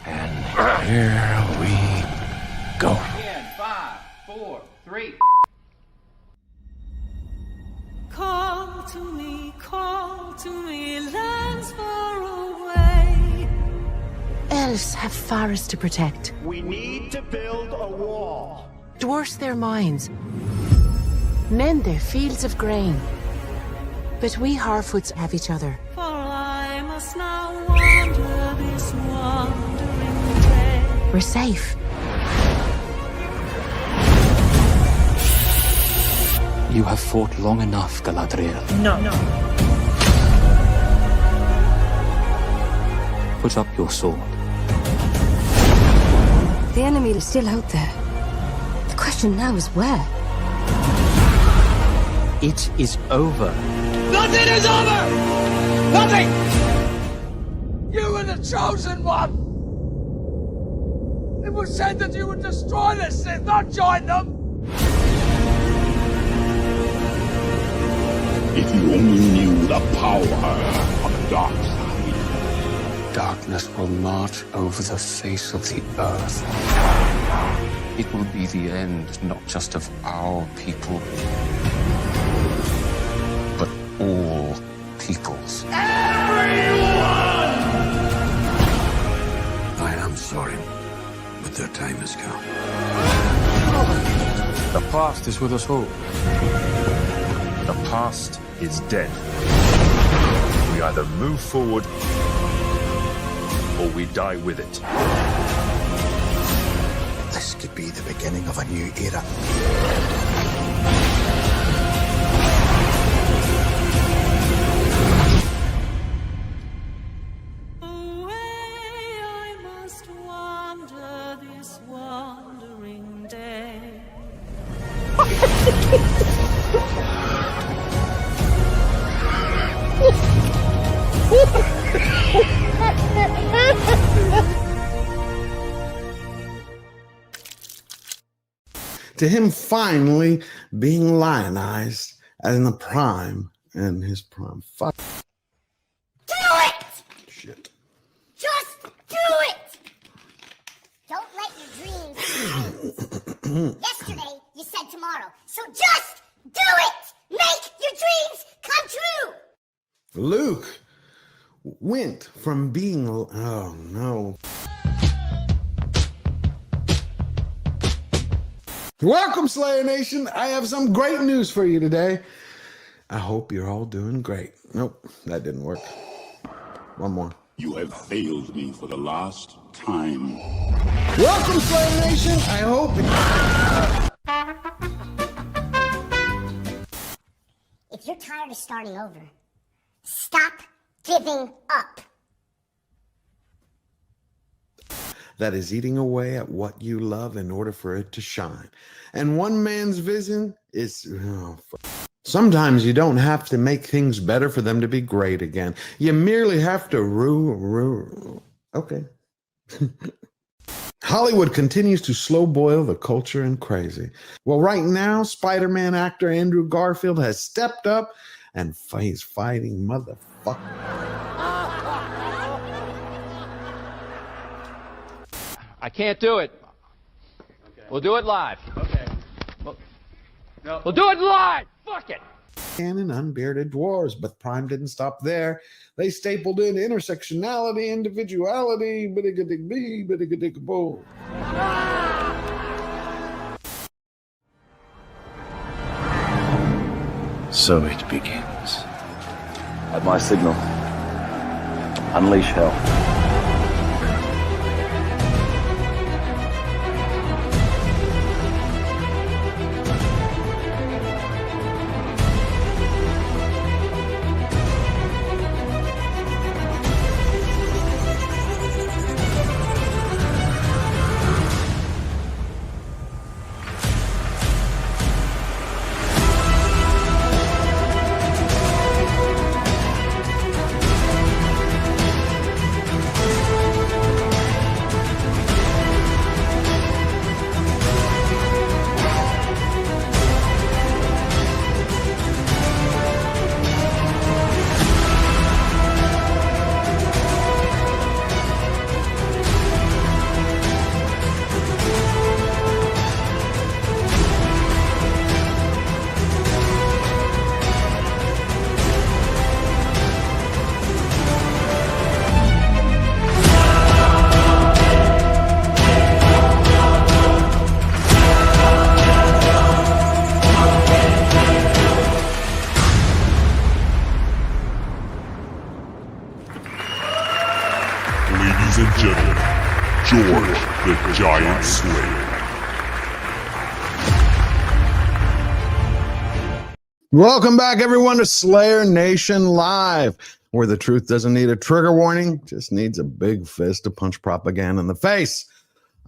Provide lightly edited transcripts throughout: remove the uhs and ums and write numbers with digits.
And here we go. 10, 5, 4, 3. Call to me, lands far away. Elves have forests to protect. We need to build a wall. Dwarfs their mines. Men their fields of grain. But we Harfoots have each other. For I must now wander this wandering way. We're safe. You have fought long enough, Galadriel. No. Put up your sword. The enemy is still out there. The question now is where? It is over. Nothing is over! Nothing! You were the chosen one! It was said that you would destroy the Sith, not join them! If you only knew the power of the dark side. Darkness will march over the face of the earth. It will be the end, not just of our people, but all peoples. I am sorry, but their time has come. The past is with us all. The past is dead. We either move forward or we die with it. This could be the beginning of a new era. Away I must wander this wandering day. To him finally being lionized in the prime, and his prime. Fuck. Do it! Shit. Just do it! Don't let your dreams end. Yesterday, you said tomorrow. So just do it! Make your dreams come true! Luke went from being, oh no. Welcome, Slayer Nation. I have some great news for you today. I hope you're all doing great. Nope, that didn't work. One more. You have failed me for the last time. Welcome, Slayer Nation. I hope. If you're tired of starting over, stop giving up. That is eating away at what you love in order for it to shine. And one man's vision is... Sometimes you don't have to make things better for them to be great again. You merely have to Okay. Hollywood continues to slow boil the culture and crazy. Well, right now, Spider-Man actor Andrew Garfield has stepped up and he's fighting motherfucker. I can't do it. Okay. We'll do it live. Okay. We'll do it live. Fuck it. And unbearded dwarves, but Prime didn't stop there. They stapled in intersectionality, individuality, biddiga-dig-bee, biddiga-dig-boo. So it begins. At my signal, unleash hell. and gentlemen, George the Giant Slayer. Welcome back, everyone, to Slayer Nation Live, where the truth doesn't need a trigger warning, just needs a big fist to punch propaganda in the face.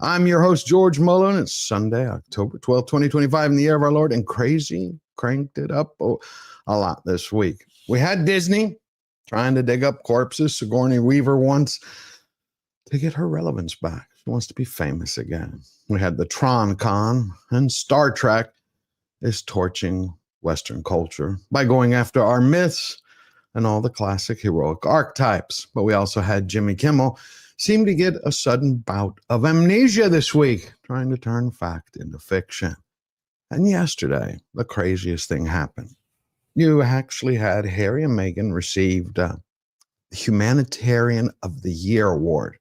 I'm your host, George Mullen. It's Sunday, October 12th, 2025, in the year of our Lord, and crazy cranked it up a lot this week. We had Disney trying to dig up corpses. Sigourney Weaver wants to get her relevance back. She wants to be famous again. We had the Tron Con, and Star Trek is torching Western culture by going after our myths and all the classic heroic archetypes. But we also had Jimmy Kimmel seem to get a sudden bout of amnesia this week, trying to turn fact into fiction. And yesterday, the craziest thing happened. You actually had Harry and Meghan received the Humanitarian of the Year award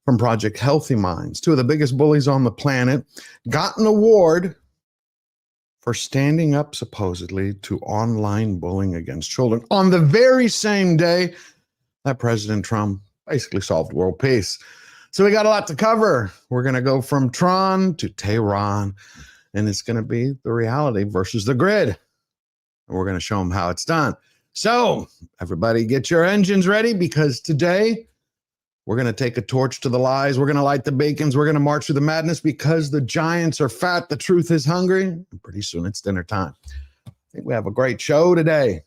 from Project Healthy Minds. Two of the biggest bullies on the planet got an award for standing up supposedly to online bullying against children on the very same day that President Trump basically solved world peace. So we got a lot to cover. We're going to go from Tron to Tehran, and it's going to be the reality versus the grid. And we're going to show them how it's done. So everybody get your engines ready, because today we're going to take a torch to the lies. We're going to light the beacons. We're going to march through the madness, because the giants are fat. The truth is hungry. And pretty soon it's dinner time. I think we have a great show today.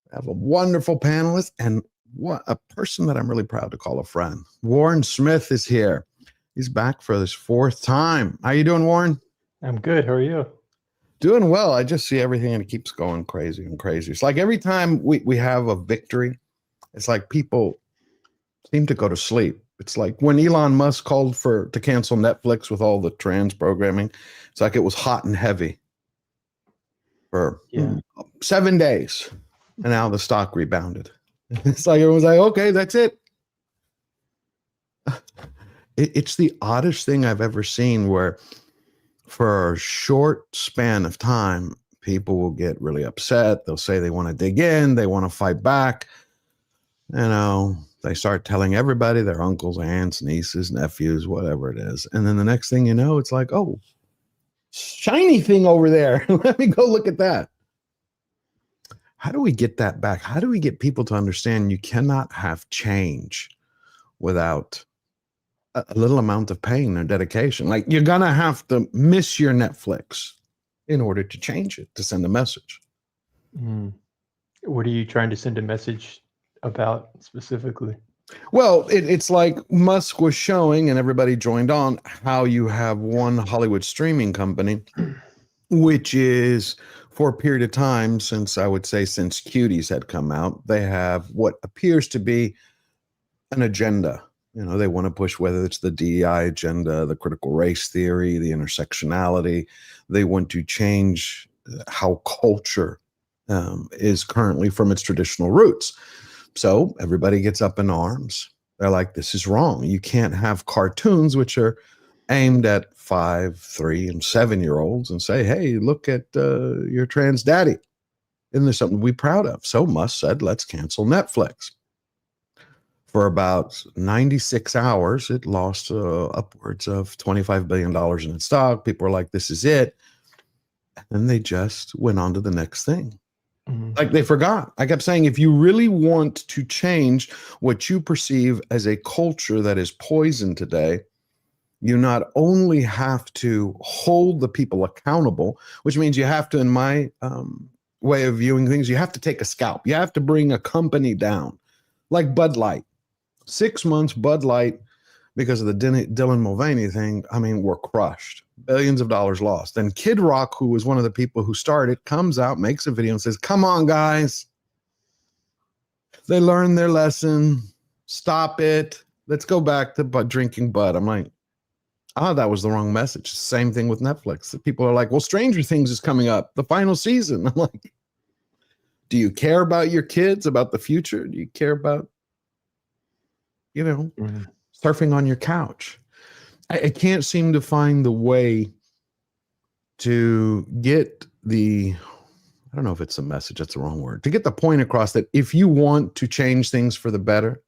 We have a wonderful panelist, and what a person that I'm really proud to call a friend. Warren Smith is here. He's back for this fourth time. How you doing, Warren? I'm good. How are you? Doing well. I just see everything and it keeps going crazy and crazy. It's like every time we have a victory, it's like people seem to go to sleep. It's like when Elon Musk called to cancel Netflix with all the trans programming. It's like it was hot and heavy for 7 days, and now the stock rebounded. It's like everyone's like, okay, that's it. It's the oddest thing I've ever seen, where for a short span of time, people will get really upset. They'll say they want to dig in, they want to fight back. You know, they start telling everybody, their uncles, aunts, nieces, nephews, whatever it is. And then the next thing you know, it's like, oh, shiny thing over there. Let me go look at that. How do we get that back? How do we get people to understand you cannot have change without a little amount of pain or dedication? Like, you're going to have to miss your Netflix in order to change it, to send a message. What are you trying to send a message about specifically? Well, it's like Musk was showing, and everybody joined on, how you have one Hollywood streaming company, which is, for a period of time, since Cuties had come out, they have what appears to be an agenda. You know, they want to push, whether it's the DEI agenda, the critical race theory, the intersectionality. They want to change how culture is currently from its traditional roots. So everybody gets up in arms. They're like, this is wrong. You can't have cartoons which are aimed at 5, 3, and 7-year-olds and say, hey, look at your trans daddy. Isn't there something to be proud of? So Musk said, let's cancel Netflix. For about 96 hours, it lost upwards of $25 billion in its stock. People were like, this is it. And then they just went on to the next thing. Like, they forgot. I kept saying, if you really want to change what you perceive as a culture that is poisoned today, you not only have to hold the people accountable, which means you have to, in my way of viewing things, you have to take a scalp. You have to bring a company down, like Bud Light. 6 months, Bud Light, because of the Dylan Mulvaney thing, I mean, were crushed. Billions of dollars lost. Then Kid Rock, who was one of the people who started, comes out, makes a video and says, come on, guys. They learned their lesson. Stop it. Let's go back to drinking Bud. I'm like, that was the wrong message. Same thing with Netflix. People are like, well, Stranger Things is coming up, the final season. I'm like, do you care about your kids, about the future? Do you care about, surfing on your couch? I can't seem to find the way to get I don't know if it's a message, that's the wrong word, to get the point across that if you want to change things for the better,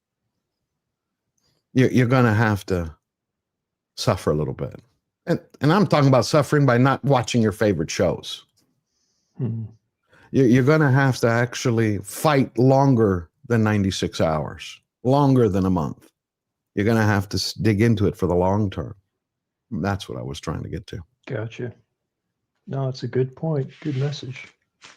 you're going to have to suffer a little bit. And I'm talking about suffering by not watching your favorite shows. You're going to have to actually fight longer than 96 hours, longer than a month. You're going to have to dig into it for the long term. That's what I was trying to get to. Gotcha. No, it's a good point. Good message.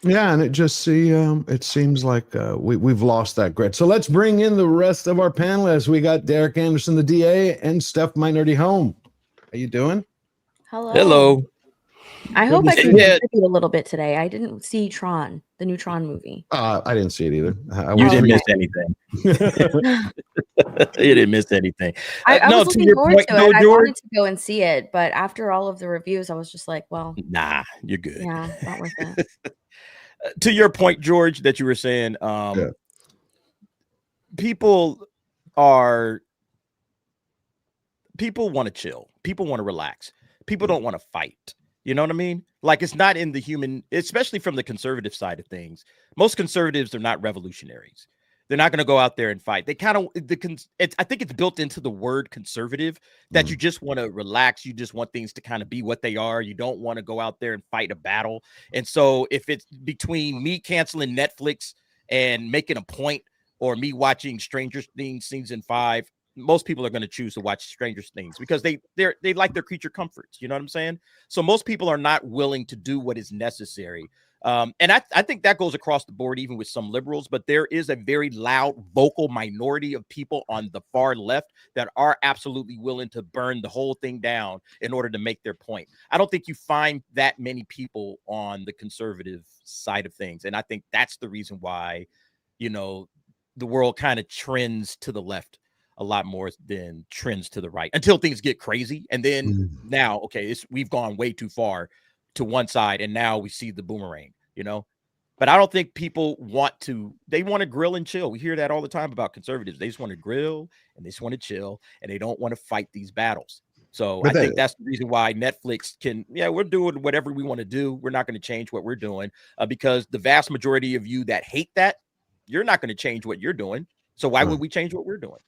Yeah, and it seems like we've lost that grit. So let's bring in the rest of our panelists. We got Derek Anderson, the DA, and Steph Minority Home. How you doing? Hello. Hello. I hope I can contribute a little bit today. I didn't see Tron, the new Tron movie. I didn't see it either. You didn't miss anything. You didn't miss anything. I no, was to looking your forward point, to no, it. I George. wanted to go and see it, but after all of the reviews, I was just like, well, nah, you're good. Yeah, not worth it. To your point, George, that you were saying, people want to chill. People want to relax. People don't want to fight. You know what I mean? Like, it's not in the human, especially from the conservative side of things. Most conservatives are not revolutionaries. They're not going to go out there and fight. They kind of, I think it's built into the word conservative that you just want to relax. You just want things to kind of be what they are. You don't want to go out there and fight a battle. And so if it's between me canceling Netflix and making a point, or me watching Stranger Things season 5, most people are going to choose to watch Stranger Things because they like their creature comforts. You know what I'm saying? So most people are not willing to do what is necessary. And I think that goes across the board, even with some liberals, but there is a very loud, vocal minority of people on the far left that are absolutely willing to burn the whole thing down in order to make their point. I don't think you find that many people on the conservative side of things. And I think that's the reason why, you know, the world kind of trends to the left a lot more than trends to the right until things get crazy. And then now, okay, we've gone way too far to one side, and now we see the boomerang, you know. But I don't think people they want to grill and chill. We hear that all the time about conservatives. They just want to grill and they just want to chill, and they don't want to fight these battles. So I think that's the reason why Netflix we're doing whatever we want to do. We're not going to change what we're doing because the vast majority of you that hate that, you're not going to change what you're doing. So why would we change what we're doing?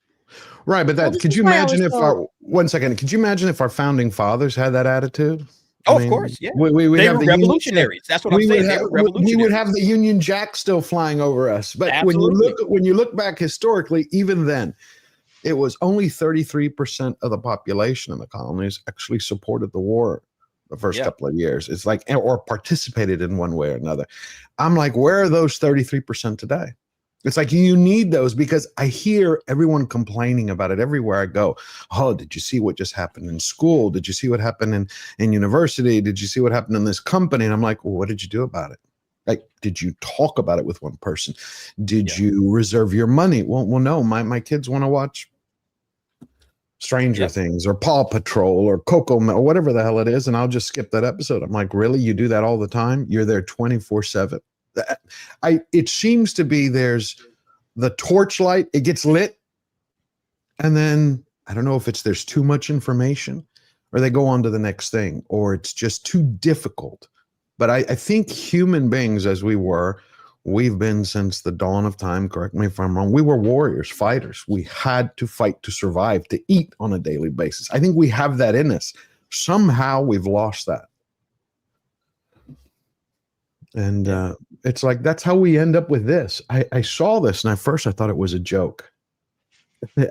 Right, but could you imagine if could you imagine if our founding fathers had that attitude? Oh, of course, yeah. We they have were revolutionaries. That's what I'm saying. They were revolutionaries. We would have the Union Jack still flying over us. But when you look back historically, even then, it was only 33% of the population in the colonies actually supported the war the first couple of years. It's like, or participated in one way or another. I'm like, where are those 33% today? It's like you need those because I hear everyone complaining about it everywhere I go. Oh, did you see what just happened in school? Did you see what happened in university? Did you see what happened in this company? And I'm like, well, what did you do about it? Like, did you talk about it with one person? Did you reserve your money? Well, no, my kids want to watch Stranger Things or Paw Patrol or Coco or whatever the hell it is. And I'll just skip that episode. I'm like, really? You do that all the time? You're there 24/7. It seems to be there's the torchlight, it gets lit, and then I don't know if there's too much information or they go on to the next thing or it's just too difficult. But I think human beings, as we've been since the dawn of time, correct me if I'm wrong, we were warriors, fighters. We had to fight to survive, to eat on a daily basis. I think we have that in us. Somehow we've lost that. And it's like, that's how we end up with this. I saw this and at first I thought it was a joke.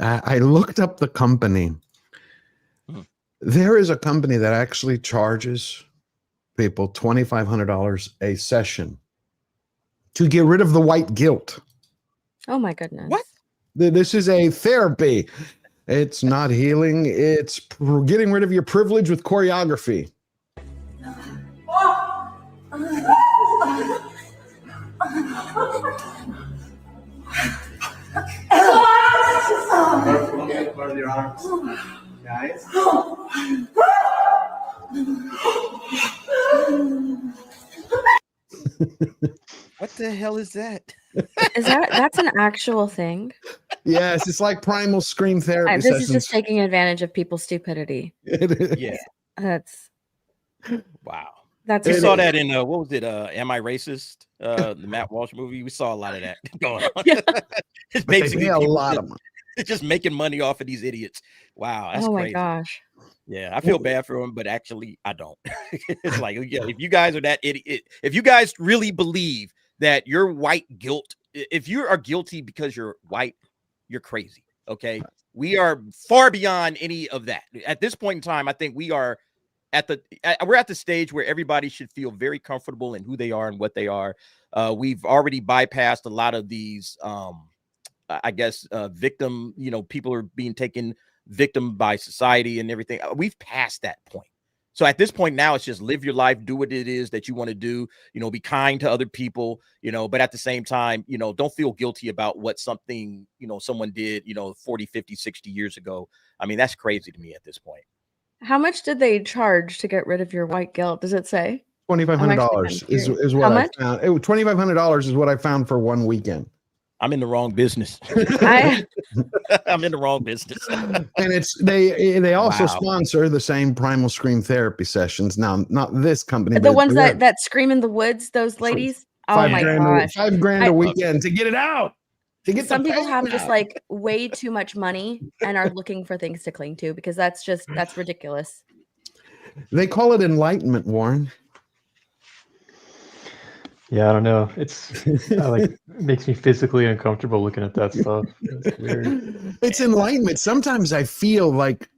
I looked up the company. There is a company that actually charges people $2,500 a session to get rid of the white guilt. Oh my goodness. What? This is a therapy. It's not healing. It's getting rid of your privilege with choreography. Close your arms, guys. What the hell is that? That's an actual thing? Yes, it's like primal scream therapy. This sessions. is just taking advantage of people's stupidity. Yeah. That's wow. That's we saw that in what was it? Am I Racist? The Matt Walsh movie. We saw a lot of that going on. It's basically a lot of money. They're just making money off of these idiots. Wow, that's crazy. Oh my gosh. Yeah, I feel bad for them, but actually I don't. It's like, yeah, if you guys are that idiot, if you guys really believe that your white guilt, if you are guilty because you're white, you're crazy. Okay. We are far beyond any of that. At this point in time, I think we are we're at the stage where everybody should feel very comfortable in who they are and what they are. We've already bypassed a lot of these, I guess, victim, people are being taken victim by society and everything. We've passed that point. So at this point now, it's just live your life, do what it is that you want to do, be kind to other people, but at the same time, don't feel guilty about what something, someone did, 40, 50, 60 years ago. I mean, that's crazy to me at this point. How much did they charge to get rid of your white guilt? Does it say? $2,500 is what I found. $2,500 is what I found for one weekend. I'm in the wrong business. I'm in the wrong business. And they also sponsor the same primal scream therapy sessions. Now, not this company. The ones that scream in the woods, those ladies. Oh my gosh. $5,000 a weekend to get it out. Some people have just like way too much money and are looking for things to cling to because that's ridiculous. They call it enlightenment, Warren. Yeah, I don't know. It makes me physically uncomfortable looking at that stuff. It's weird. It's enlightenment. Sometimes I feel like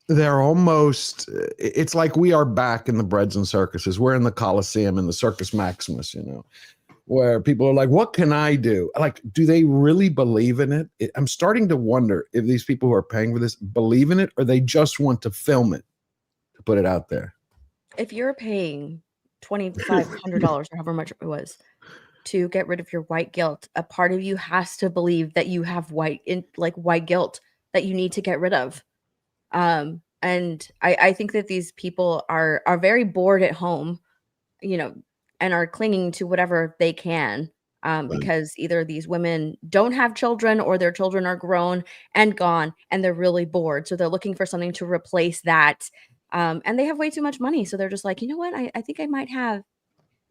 they're almost, it's like we are back in the breads and circuses. We're in the Colosseum and the Circus Maximus, where people are like, what can I do? Like, do they really believe in it? I'm starting to wonder if these people who are paying for this believe in it or they just want to film it to put it out there. If you're paying $2,500 or however much it was to get rid of your white guilt, a part of you has to believe that you have white guilt that you need to get rid of. And I think that these people are very bored at home, and are clinging to whatever they can, because either these women don't have children or their children are grown and gone and they're really bored. So they're looking for something to replace that. And they have way too much money. So they're just like, you know what? I think I might have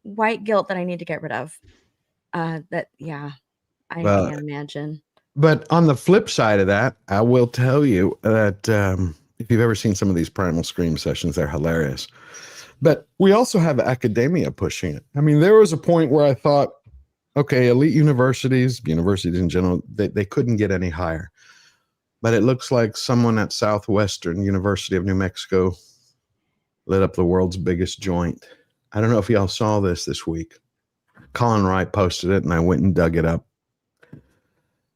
white guilt that I need to get rid of. I can't imagine. But on the flip side of that, I will tell you that if you've ever seen some of these primal scream sessions, they're hilarious. But we also have academia pushing it. I mean, there was a point where I thought, okay, elite universities in general, they couldn't get any higher. But it looks like someone at Southwestern University of New Mexico lit up the world's biggest joint. I don't know if y'all saw this week. Colin Wright posted it, and I went and dug it up.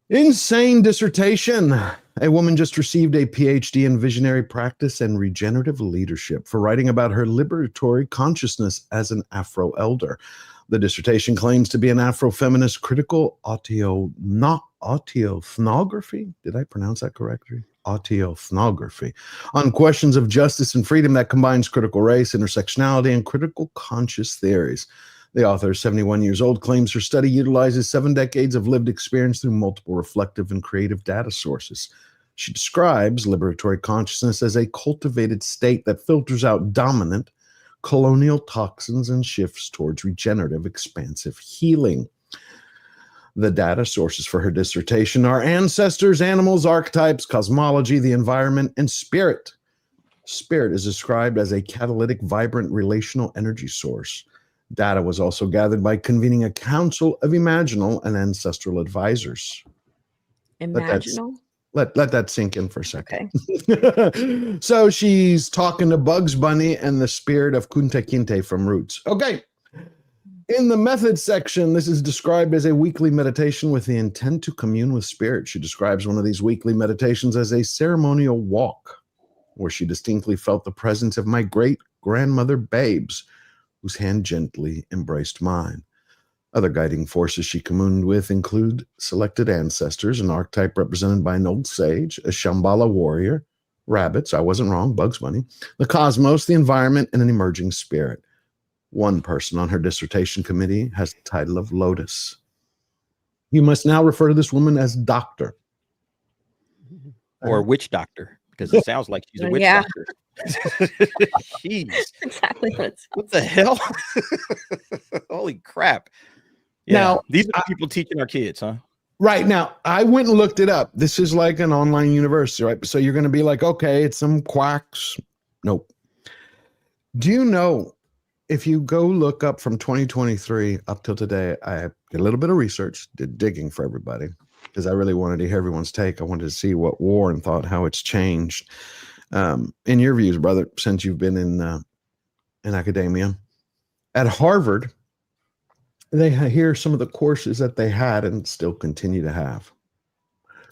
Insane dissertation. A woman just received a PhD in visionary practice and regenerative leadership for writing about her liberatory consciousness as an Afro elder. The dissertation claims to be an Afro-feminist critical autoethnography. Did I pronounce that correctly? Autoethnography on questions of justice and freedom that combines critical race, intersectionality, and critical conscious theories. The author, 71 years old, claims her study utilizes 7 decades of lived experience through multiple reflective and creative data sources. She describes liberatory consciousness as a cultivated state that filters out dominant colonial toxins and shifts towards regenerative, expansive healing. The data sources for her dissertation are ancestors, animals, archetypes, cosmology, the environment, and spirit. Spirit is described as a catalytic, vibrant, relational energy source. Data was also gathered by convening a council of imaginal and ancestral advisors. Imaginal? Let that sink in for a second. Okay. So she's talking to Bugs Bunny and the spirit of Kunta Kinte from Roots. Okay. In the method section, this is described as a weekly meditation with the intent to commune with spirit. She describes one of these weekly meditations as a ceremonial walk, where she distinctly felt the presence of my great-grandmother Babes, whose hand gently embraced mine. Other guiding forces she communed with include selected ancestors, an archetype represented by an old sage, a Shambhala warrior, rabbits, I wasn't wrong, Bugs Bunny, the cosmos, the environment, and an emerging spirit. One person on her dissertation committee has the title of Lotus. You must now refer to this woman as Doctor. Or witch doctor, because it sounds like she's a witch doctor. Jeez. Exactly what the hell? Holy crap. Yeah. Now, these are the people teaching our kids, huh? Right now, I went and looked it up. This is like an online university, right? So you're going to be like, okay, it's some quacks. Nope. Do you know, if you go look up from 2023 up till today, I did a little bit of research, did digging for everybody, because I really wanted to hear everyone's take. I wanted to see what Warren thought, how it's changed. In your views, brother, since you've been in academia. At Harvard, here are some of the courses that they had and still continue to have.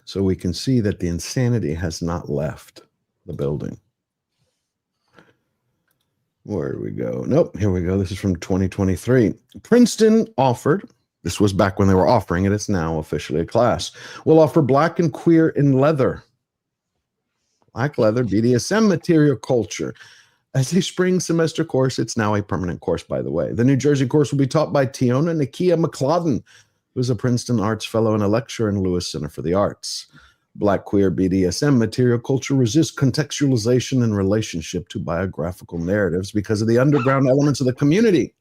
So we can see that the insanity has not left the building. Where do we go? Nope, here we go. This is from 2023. Princeton offered, this was back when they were offering it, it's now officially a class, will offer black and queer in leather. Black leather, BDSM material culture. As a spring semester course, it's now a permanent course, by the way. The New Jersey course will be taught by Tiona Nakia McLauden, who is a Princeton Arts Fellow and a lecturer in Lewis Center for the Arts. Black queer BDSM material culture resists contextualization in relationship to biographical narratives because of the underground elements of the community.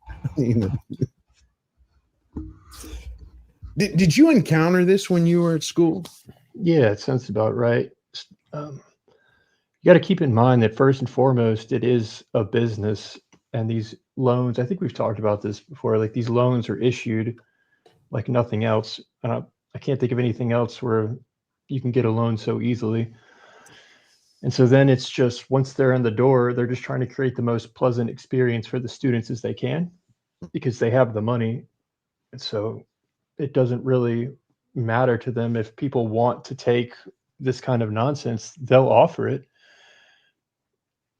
Did you encounter this when you were at school? Yeah, it sounds about right. You got to keep in mind that first and foremost, it is a business, and these loans, I think we've talked about this before, like these loans are issued like nothing else. I can't think of anything else where you can get a loan so easily. And so then it's just, once they're in the door, they're just trying to create the most pleasant experience for the students as they can because they have the money. And so it doesn't really matter to them if people want to take this kind of nonsense, they'll offer it.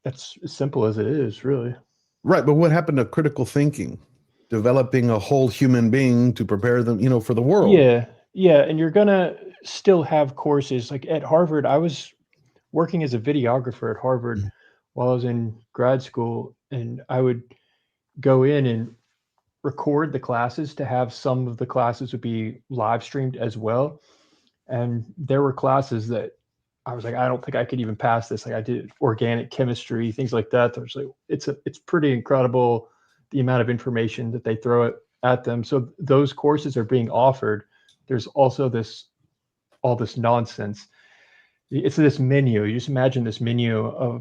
That's as simple as it is, really. Right, but what happened to critical thinking, developing a whole human being to prepare them, for the world? Yeah, and you're gonna still have courses like at Harvard. I was working as a videographer at Harvard while I was in grad school, and I would go in and record the classes to have some of the classes would be live streamed as well. And there were classes that I was like, I don't think I could even pass this. Like I did organic chemistry, things like that. There's like, it's pretty incredible the amount of information that they throw at them. So those courses are being offered. There's also all this nonsense. It's this menu. You just imagine this menu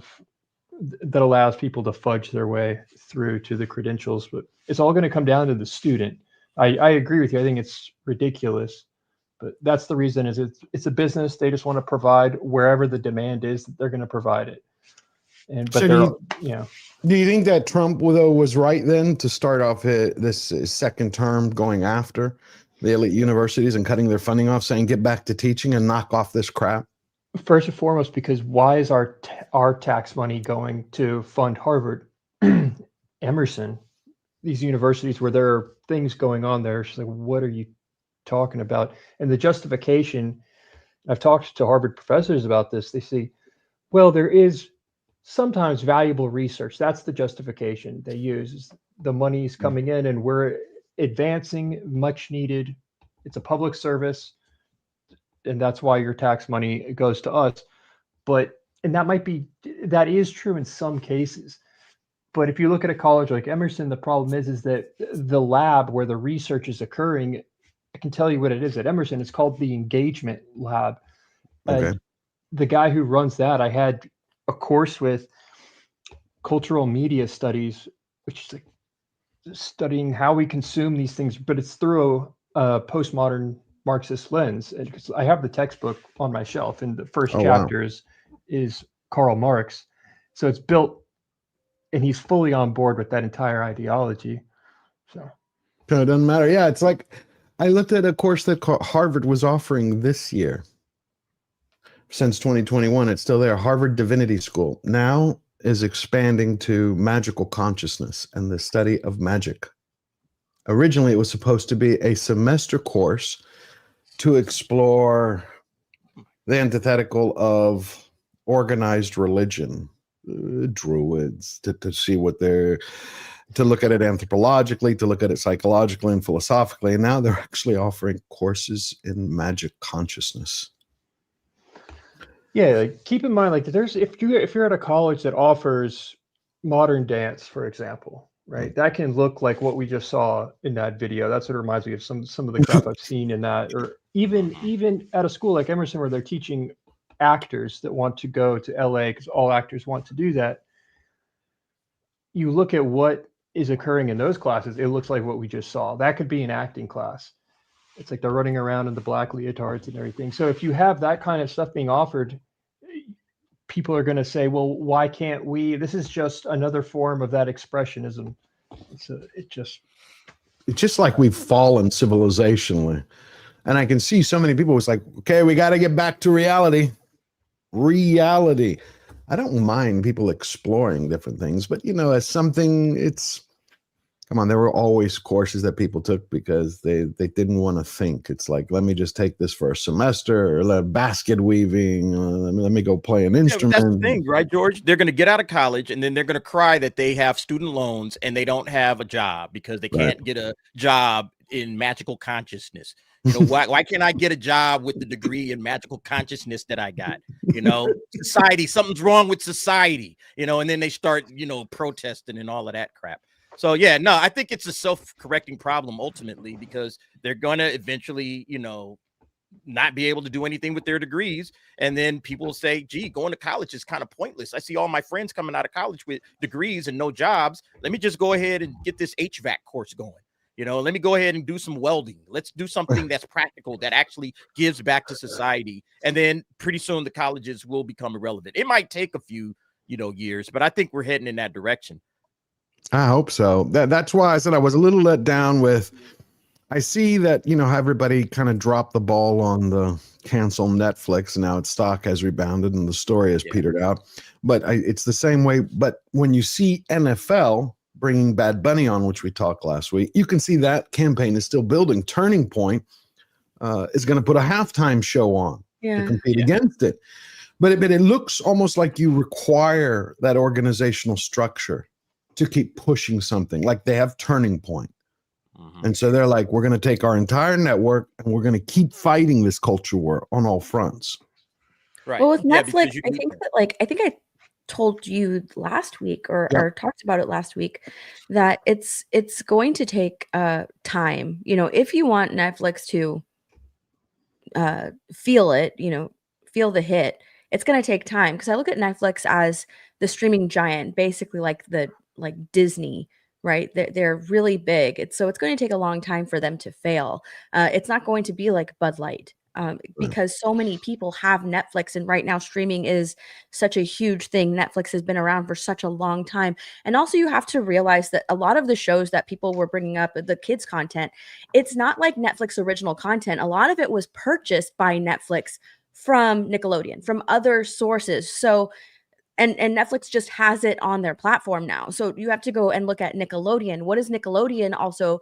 that allows people to fudge their way through to the credentials, but it's all going to come down to the student. I agree with you. I think it's ridiculous. But that's the reason is it's a business. They just want to provide wherever the demand is that they're going to provide it. But so do you think that Trump though was right then to start off this second term going after the elite universities and cutting their funding off, saying get back to teaching and knock off this crap? First and foremost, because why is our tax money going to fund Harvard, Emerson, these universities where there are things going on there? She's like, what are you talking about? And the justification, I've talked to Harvard professors about this, they say, well, there is sometimes valuable research. That's the justification they use, is the money's coming in and we're advancing much needed, it's a public service, and that's why your tax money goes to us. And that is true in some cases. But if you look at a college like Emerson, the problem is that the lab where the research is occurring, I can tell you what it is at Emerson. It's called the Engagement Lab. Okay. The guy who runs that, I had a course with cultural media studies, which is like studying how we consume these things, but it's through a postmodern Marxist lens. And I have the textbook on my shelf, and the first chapter is Karl Marx. So it's built, and he's fully on board with that entire ideology. So it doesn't matter. Yeah, it's like I looked at a course that Harvard was offering this year. Since 2021, it's still there. Harvard Divinity School now is expanding to magical consciousness and the study of magic. Originally, it was supposed to be a semester course to explore the antithetical of organized religion, druids, to see what they're, to look at it anthropologically, to look at it psychologically and philosophically. And now they're actually offering courses in magic consciousness. Yeah, like, keep in mind, like if you're at a college that offers modern dance, for example, right? That can look like what we just saw in that video. That's what it reminds me of some of the crap I've seen in that, or even at a school like Emerson where they're teaching actors that want to go to LA because all actors want to do that, you look at what is occurring in those classes, it looks like what we just saw. That could be an acting class. It's like they're running around in the black leotards and everything. So if you have that kind of stuff being offered, people are going to say, well, why can't we? This is just another form of that expressionism. It's just like we've fallen civilizationally. And I can see so many people was like, okay, we got to get back to reality. Reality. I don't mind people exploring different things, but as something, come on, there were always courses that people took because they didn't want to think. It's like, let me just take this for a semester, or basket weaving, let me go play an instrument. That's the thing, right, George? They're going to get out of college and then they're going to cry that they have student loans and they don't have a job because they can't get a job in magical consciousness. Why can't I get a job with the degree in magical consciousness that I got? Society, something's wrong with society, and then they start, protesting and all of that crap. So, yeah, no, I think it's a self-correcting problem ultimately because they're going to eventually, not be able to do anything with their degrees. And then people say, gee, going to college is kind of pointless. I see all my friends coming out of college with degrees and no jobs. Let me just go ahead and get this HVAC course going. Let me go ahead and do some welding. Let's do something that's practical that actually gives back to society. And then pretty soon the colleges will become irrelevant. It might take a few, years, but I think we're heading in that direction. I hope so. That's why I said I was a little let down with, I see that, everybody kind of dropped the ball on the cancel Netflix. And now its stock has rebounded and the story has petered out. But it's the same way. But when you see NFL bringing Bad Bunny on, which we talked last week, you can see that campaign is still building. Turning Point is going to put a halftime show on to compete against it. But it looks almost like you require that organizational structure to keep pushing something. Like they have Turning Point. And so they're like, we're going to take our entire network and we're going to keep fighting this culture war on all fronts. Right. Well, with Netflix, I think that I think I told you last week or talked about it last week that it's going to take time. If you want Netflix to feel it, feel the hit, it's going to take time. Because I look at Netflix as the streaming giant, basically like Disney. Right. They're really big. It's going to take a long time for them to fail. It's not going to be like Bud Light because so many people have Netflix. And right now streaming is such a huge thing. Netflix has been around for such a long time. And also you have to realize that a lot of the shows that people were bringing up, the kids content, it's not like Netflix original content. A lot of it was purchased by Netflix from Nickelodeon, from other sources. So And Netflix just has it on their platform now. So you have to go and look at Nickelodeon. What is Nickelodeon also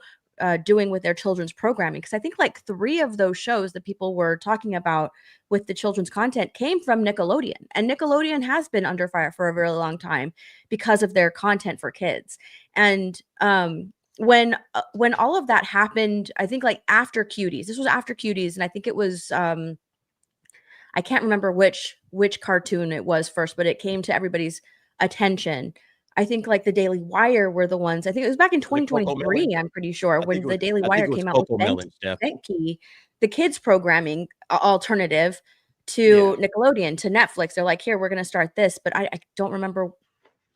doing with their children's programming? Because I think like 3 of those shows that people were talking about with the children's content came from Nickelodeon. And Nickelodeon has been under fire for a very long time because of their content for kids. And when all of that happened, I think like after Cuties, this was after Cuties. And I think it was... I can't remember which cartoon it was first, but it came to everybody's attention. I think like the Daily Wire were the ones. I think it was back in 2023. I'm pretty sure when the Daily Wire came out with Benki, the kids programming alternative to Nickelodeon, to Netflix. They're like, here, we're going to start this, but I don't remember.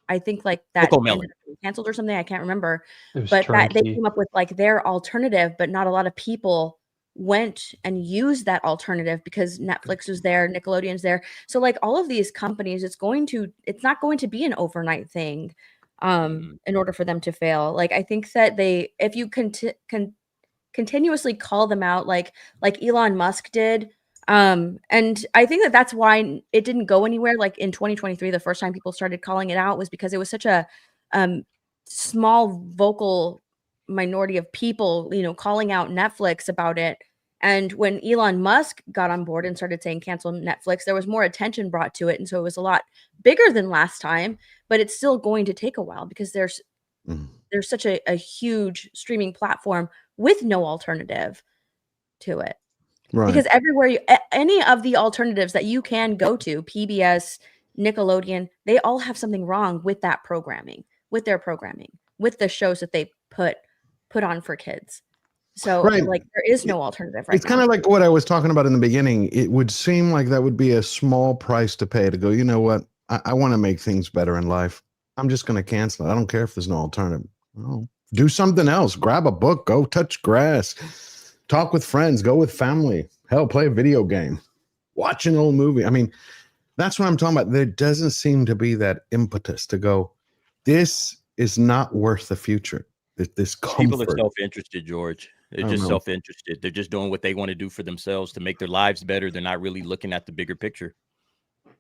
I think like that canceled or something. I can't remember, but that they came up with like their alternative, but not a lot of people went and used that alternative because Netflix was there, Nickelodeon's there. So like all of these companies, it's not going to be an overnight thing in order for them to fail. Like I think that if you continuously call them out like Elon Musk did, and I think that that's why it didn't go anywhere. Like in 2023, the first time people started calling it out was because it was such a small vocal minority of people, calling out Netflix about it. And when Elon Musk got on board and started saying cancel Netflix, there was more attention brought to it. And so it was a lot bigger than last time, but it's still going to take a while because there's such a huge streaming platform with no alternative to it. Right. Because everywhere any of the alternatives that you can go to, PBS, Nickelodeon, they all have something wrong with that programming, with their programming, with the shows that they put on for kids. So Right. like there is no alternative right It's kind of like what I was talking about in the beginning. It would seem like that would be a small price to pay to go, you know what? I want to make things better in life. I'm just going to cancel it. I don't care if there's no alternative. No. Do something else. Grab a book. Go touch grass. Talk with friends. Go with family. Hell, play a video game. Watch an old movie. I mean, that's what I'm talking about. There doesn't seem to be that impetus to go, this is not worth the future. This comfort. People are self-interested, George. They're just self-interested. They're just doing what they want to do for themselves to make their lives better. They're not really looking at the bigger picture.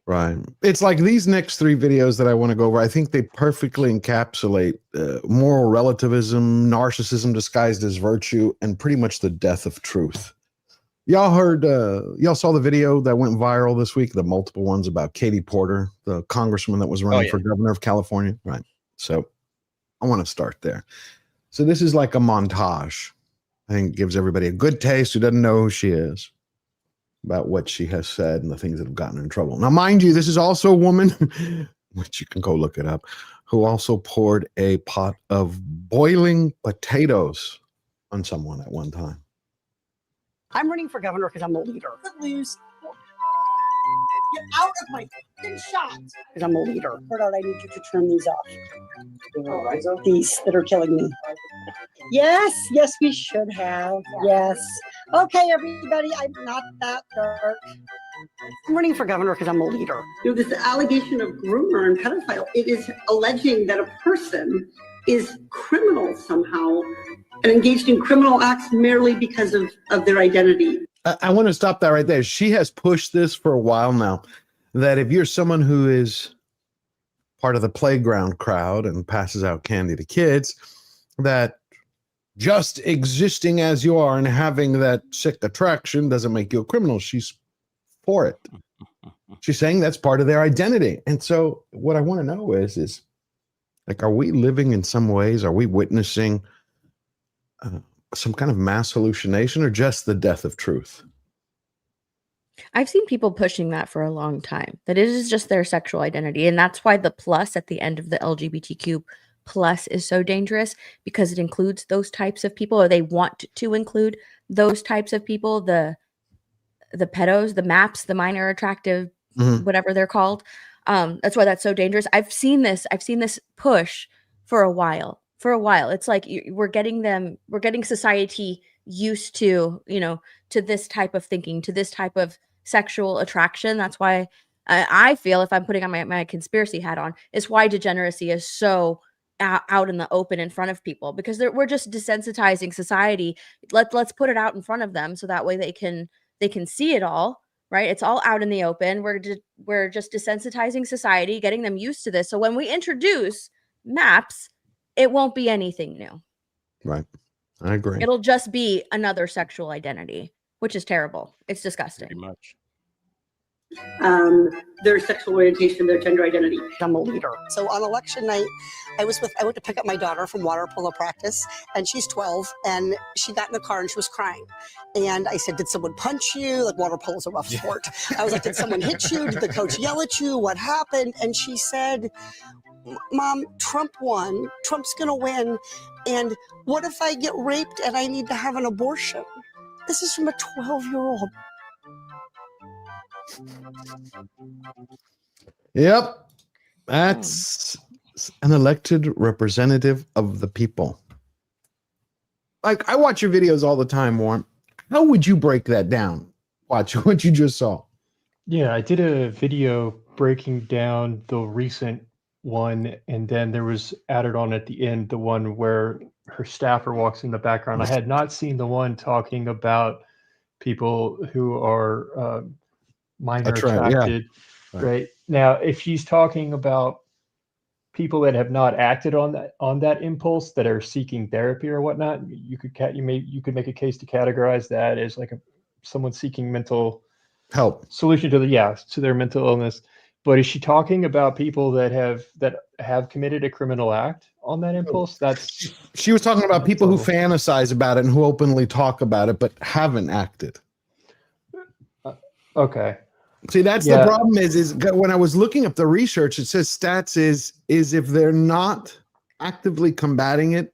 Right. It's like these next 3 videos that I want to go over. I think they perfectly encapsulate moral relativism, narcissism disguised as virtue, and pretty much the death of truth. Y'all heard, y'all saw the video that went viral this week, the multiple ones about Katie Porter, the congresswoman that was running for governor of California. Right. So I want to start there. So this is like a montage. I think it gives everybody a good taste who doesn't know who she is about what she has said and the things that have gotten her in trouble. Now, mind you, this is also a woman, which you can go look it up, who also poured a pot of boiling potatoes on someone at one time. I'm running for governor because I'm a leader. Lose. Get out of my fucking shot. Because I'm a leader. Bernard, I need you to turn these off. These that are killing me. Yes, we should have. Yes. Okay, everybody, I'm not that dark. I'm running for governor because I'm a leader. This allegation of groomer and pedophile, it is alleging that a person is criminal somehow and engaged in criminal acts merely because of their identity. I want to stop that right there. She has pushed this for a while now, that if you're someone who is part of the playground crowd and passes out candy to kids, that just existing as you are and having that sick attraction doesn't make you a criminal. She's for it. She's saying that's part of their identity. And so what I want to know is like, are we living in some ways? Are we witnessing some kind of mass hallucination or just the death of truth? I've seen people pushing that for a long time, that it is just their sexual identity. And that's why the plus at the end of the LGBTQ plus is so dangerous, because it includes those types of people, or they want to include those types of people, the pedos, the maps, the minor attractive, whatever they're called. That's why that's so dangerous. I've seen this push for a while. It's like we're getting society used to, to this type of thinking, to this type of sexual attraction. That's why I feel, if I'm putting on my conspiracy hat on, is why degeneracy is so out in the open in front of people, because we're just desensitizing society. Let's put it out in front of them so that way they can see it all, right? It's all out in the open. We're just desensitizing society, getting them used to this. So when we introduce maps, it won't be anything new. Right. I agree. It'll just be another sexual identity, which is terrible. It's disgusting. Pretty much. Their sexual orientation, their gender identity. I'm a leader. So on election night, I went to pick up my daughter from water polo practice, and she's 12, and she got in the car and she was crying. And I said, did someone punch you? Like, water polo is a rough sport. I was like, did someone hit you? Did the coach yell at you? What happened? And she said, Mom, Trump won. Trump's gonna win. And what if I get raped and I need to have an abortion? This is from a 12-year-old. Yep. That's an elected representative of the people. Like, I watch your videos all the time, Warren. How would you break that down? Watch what you just saw. Yeah, I did a video breaking down the recent one, and then there was added on at the end the one where her staffer walks in the background. I had not seen the one talking about people who are minor attracted. Yeah. Right now, if she's talking about people that have not acted on that impulse, that are seeking therapy or whatnot, you could make a case to categorize that as like someone seeking mental help, solution to their mental illness. But is she talking about people that have committed a criminal act on that impulse? She was talking about people who fantasize about it and who openly talk about it but haven't acted. Okay. See, that's the problem is when I was looking up the research, it says stats is if they're not actively combating it,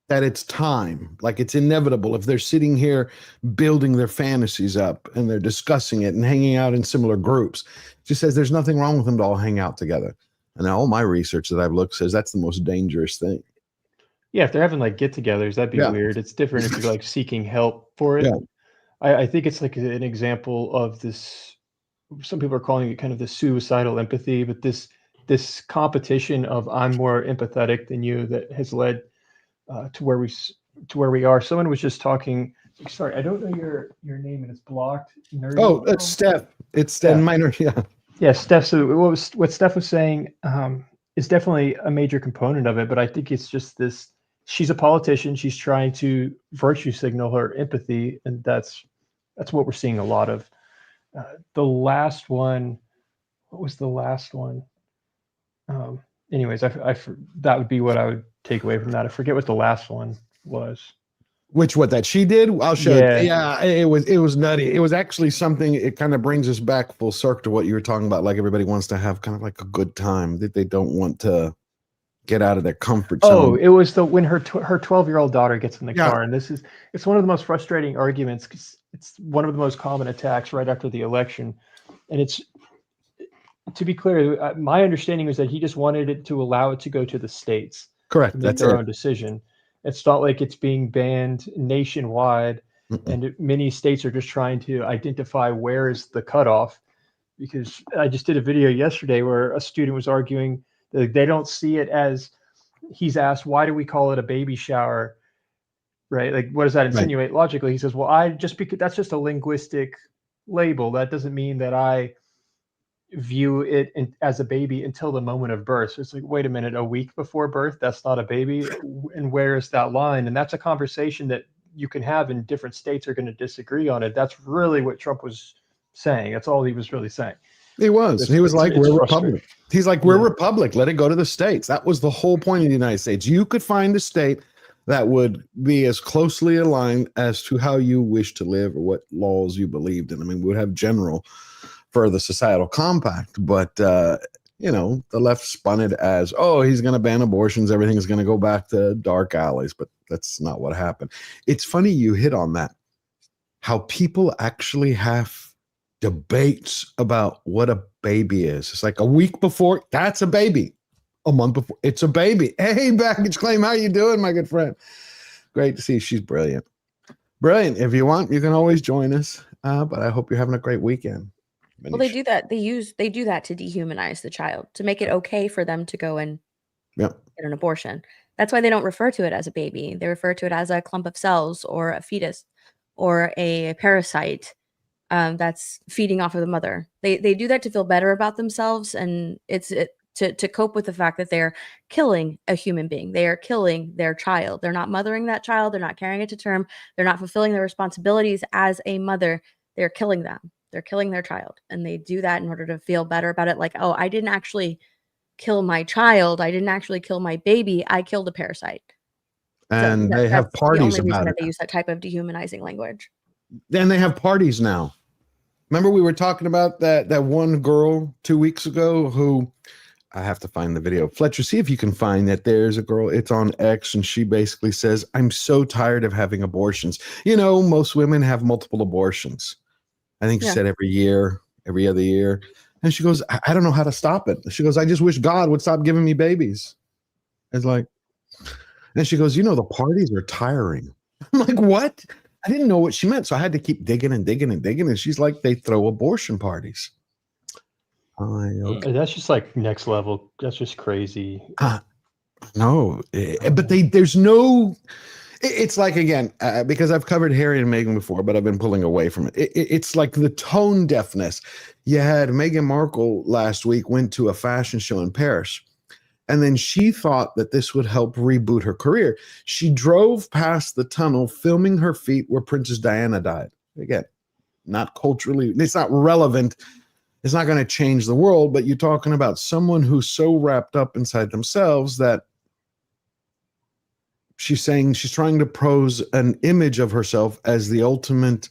that it's time, like it's inevitable. If they're sitting here building their fantasies up and they're discussing it and hanging out in similar groups, she says there's nothing wrong with them to all hang out together. And all my research that I've looked says that's the most dangerous thing. Yeah, if they're having like get-togethers, that'd be weird. It's different if you're like seeking help for it. Yeah. I think it's like an example of this. Some people are calling it kind of the suicidal empathy, but this competition of I'm more empathetic than you that has led to where we are. Someone was just talking. Sorry, I don't know your name, and it's blocked. Oh, it's Steph. It's Steph Minor. Yeah. Yeah, Steph. So what Steph was saying is definitely a major component of it, but I think it's just this. She's a politician. She's trying to virtue signal her empathy, and that's what we're seeing a lot of. The last one, what was the last one? Anyways, that would be what I would take away from that. I forget what the last one was. Which what that she did? I'll show you. Yeah. Yeah, it was nutty. It was actually something. It kind of brings us back full circle to what you were talking about. Like everybody wants to have kind of like a good time, that they don't want to get out of their comfort zone. Oh, it was when her 12-year-old daughter gets in the car, and it's one of the most frustrating arguments because it's one of the most common attacks right after the election, and it's. To be clear, my understanding was that he just wanted it to allow it to go to the states. Correct. To make That's their it. own decision. It's not like it's being banned nationwide, and many states are just trying to identify where is the cutoff. Because I just did a video yesterday where a student was arguing that they don't see it as, he's asked, why do we call it a baby shower? Right? Like, what does that insinuate? Right. Logically, he says, well, because that's just a linguistic label. That doesn't mean that I view it as a baby until the moment of birth. So it's like, wait a minute, a week before birth, that's not a baby? And where is that line? And that's a conversation that you can have, and different states are going to disagree on it. That's really what Trump was saying. That's all he was really saying. He was like, we're republic. He's like, we're republic. Let it go to the states. That was the whole point of the United States. You could find a state that would be as closely aligned as to how you wish to live or what laws you believed in. I mean, we would have general for the societal compact, but the left spun it as, oh, he's going to ban abortions, everything's going to go back to dark alleys, but that's not what happened. It's funny you hit on that, how people actually have debates about what a baby is. It's like a week before, that's a baby. A month before, it's a baby. Hey, baggage claim, how you doing, my good friend? Great to see you. She's brilliant. If you want, you can always join us, but I hope you're having a great weekend. Well, they do that. They do that to dehumanize the child, to make it okay for them to go and get an abortion. That's why they don't refer to it as a baby. They refer to it as a clump of cells or a fetus or a parasite that's feeding off of the mother. They do that to feel better about themselves, and to cope with the fact that they're killing a human being. They are killing their child. They're not mothering that child. They're not carrying it to term. They're not fulfilling their responsibilities as a mother. They're killing them. They're killing their child, and they do that in order to feel better about it. Like, oh, I didn't actually kill my child. I didn't actually kill my baby. I killed a parasite. And they have parties the only reason about that it. they use that type of dehumanizing language. Then they have parties now. Remember we were talking about that one girl 2 weeks ago who, I have to find the video. Fletcher, see if you can find that. There's a girl, it's on X, and she basically says, I'm so tired of having abortions. Most women have multiple abortions. I think she said every year, every other year. And she goes, I don't know how to stop it. She goes, I just wish God would stop giving me babies. It's like, and she goes, the parties are tiring. I'm like, what? I didn't know what she meant. So I had to keep digging and digging and digging. And she's like, they throw abortion parties. That's just like next level. That's just crazy. No, but there's no... It's like, again, because I've covered Harry and Meghan before, but I've been pulling away from it. It's like the tone deafness. You had Meghan Markle last week went to a fashion show in Paris, and then she thought that this would help reboot her career. She drove past the tunnel filming her feet where Princess Diana died. Again, not culturally, it's not relevant. It's not going to change the world, but you're talking about someone who's so wrapped up inside themselves that she's saying she's trying to pose an image of herself as the ultimate,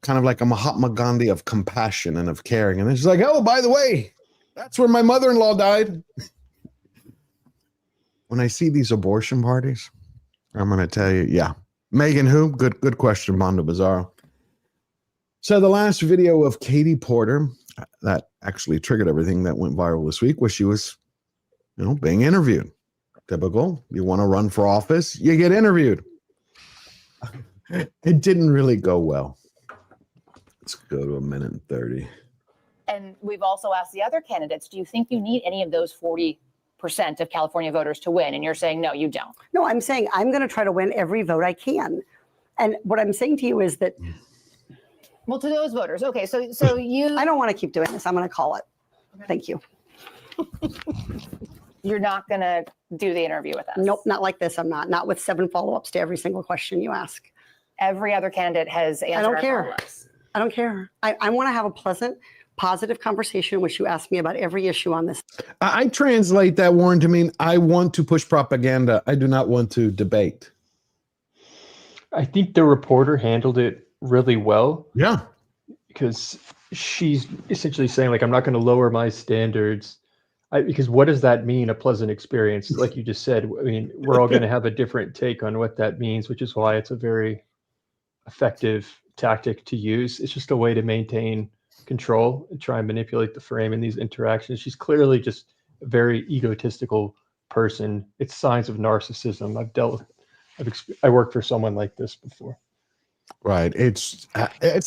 kind of like a Mahatma Gandhi of compassion and of caring. And then she's like, oh, by the way, that's where my mother-in-law died. When I see these abortion parties, I'm going to tell you. Yeah. Megan who? Good question, Mondo Bizarro. So the last video of Katie Porter that actually triggered everything that went viral this week was she was, being interviewed. Typical. You want to run for office, you get interviewed. It didn't really go well. Let's go to 1:30. And we've also asked the other candidates, do you think you need any of those 40% of California voters to win? And you're saying, no, you don't. No, I'm saying I'm going to try to win every vote I can. And what I'm saying to you is that. Well, to those voters. Okay, so you. I don't want to keep doing this. I'm going to call it. Thank you. You're not going to do the interview with us? Nope, not like this. I'm not. Not with 7 follow-ups to every single question you ask. Every other candidate has answered. I don't care. I don't care. I want to have a pleasant, positive conversation in which you ask me about every issue on this. I translate that, Warren, to mean I want to push propaganda. I do not want to debate. I think the reporter handled it really well. Yeah. Because she's essentially saying, like, I'm not going to lower my standards. Because what does that mean, a pleasant experience? Like you just said, I mean, we're all going to have a different take on what that means, which is why it's a very effective tactic to use. It's just a way to maintain control and try and manipulate the frame in these interactions. She's clearly just a very egotistical person. It's signs of narcissism. I worked for someone like this before. Right. It's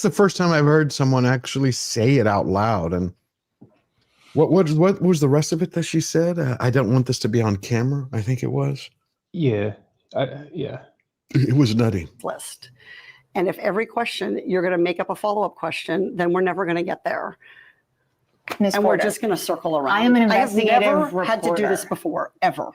the first time I've heard someone actually say it out loud. And what was the rest of it that she said? I don't want this to be on camera. I think it was. Yeah. Yeah. It was nutty. List. And if every question you're going to make up a follow-up question, then we're never going to get there. Ms. And Porter, we're just going to circle around. I am an investigative I have never had to do reporter. this before, ever.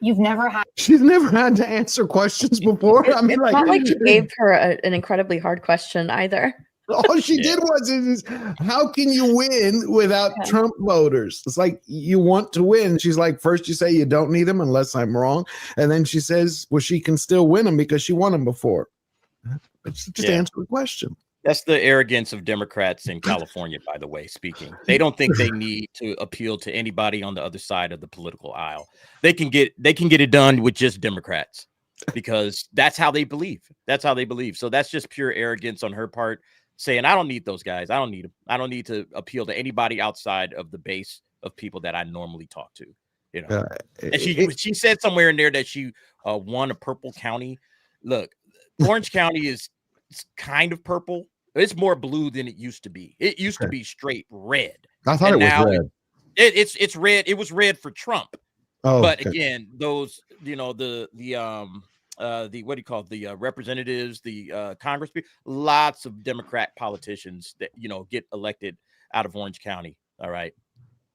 You've never had. She's never had to answer questions before. I mean, It's not like you gave her an incredibly hard question either. All she did was, is how can you win without Trump voters? It's like, you want to win. She's like, first you say you don't need them unless I'm wrong. And then she says, well, she can still win them because she won them before. Just answer the question. That's the arrogance of Democrats in California, by the way, speaking. They don't think they need to appeal to anybody on the other side of the political aisle. They can get it done with just Democrats because that's how they believe. That's how they believe. So that's just pure arrogance on her part, saying, I don't need those guys. I don't need them. I don't need to appeal to anybody outside of the base of people that I normally talk to. You know, and she said somewhere in there that she won a purple county. Look, Orange County is kind of purple. It's more blue than it used to be. It used to be straight red. I thought it was red. It's red. It was red for Trump. Oh, but again, those, you know, the what do you call it? The representatives, the Congress people, lots of Democrat politicians that, you know, get elected out of Orange County. All right.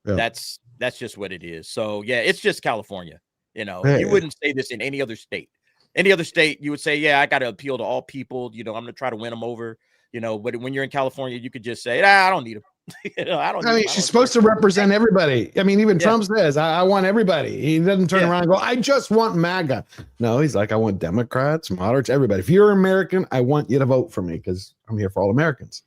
Yeah. That's just what it is. So yeah, it's just California. You know, you wouldn't say this in any other state. Any other state, you would say, yeah, I got to appeal to all people. You know, I'm going to try to win them over. You know, but when you're in California, you could just say, I don't need them. You know, I mean, she's supposed to represent everybody. I mean, even Trump says, I want everybody. He doesn't turn around and go, I just want MAGA. No, he's like, I want Democrats, moderates, everybody. If you're American, I want you to vote for me because I'm here for all Americans.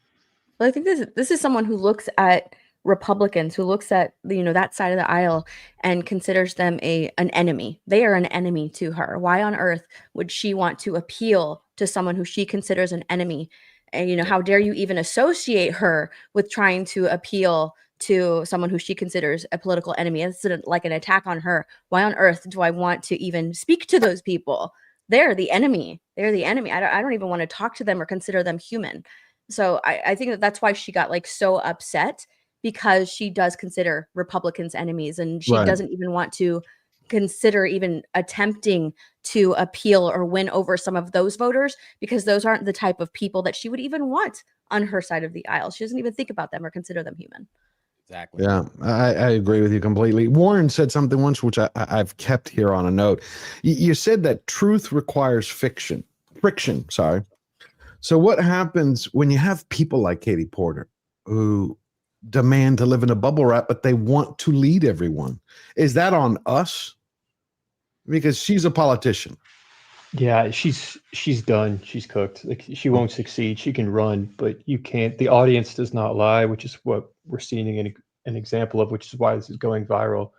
Well, I think this is someone who looks at Republicans, who looks at, you know, that side of the aisle and considers them an enemy. They are an enemy to her. Why on earth would she want to appeal to someone who she considers an enemy? And, you know, how dare you even associate her with trying to appeal to someone who she considers a political enemy? It's like an attack on her. Why on earth do I want to even speak to those people? They're the enemy. They're the enemy. I don't even want to talk to them or consider them human. So I think that's why she got like so upset, because she does consider Republicans enemies, and she doesn't even want to consider even attempting to appeal or win over some of those voters, because those aren't the type of people that she would even want on her side of the aisle. She doesn't even think about them or consider them human. Exactly. Yeah, I agree with you completely. Warren said something once, which I've kept here on a note. You said that truth requires friction. Sorry. So what happens when you have people like Katie Porter who demand to live in a bubble wrap, but they want to lead everyone? Is that on us? Because she's a politician. Yeah, she's done. She's cooked. Like, she won't succeed. She can run, but you can't. The audience does not lie, which is what we're seeing an example of, which is why this is going viral.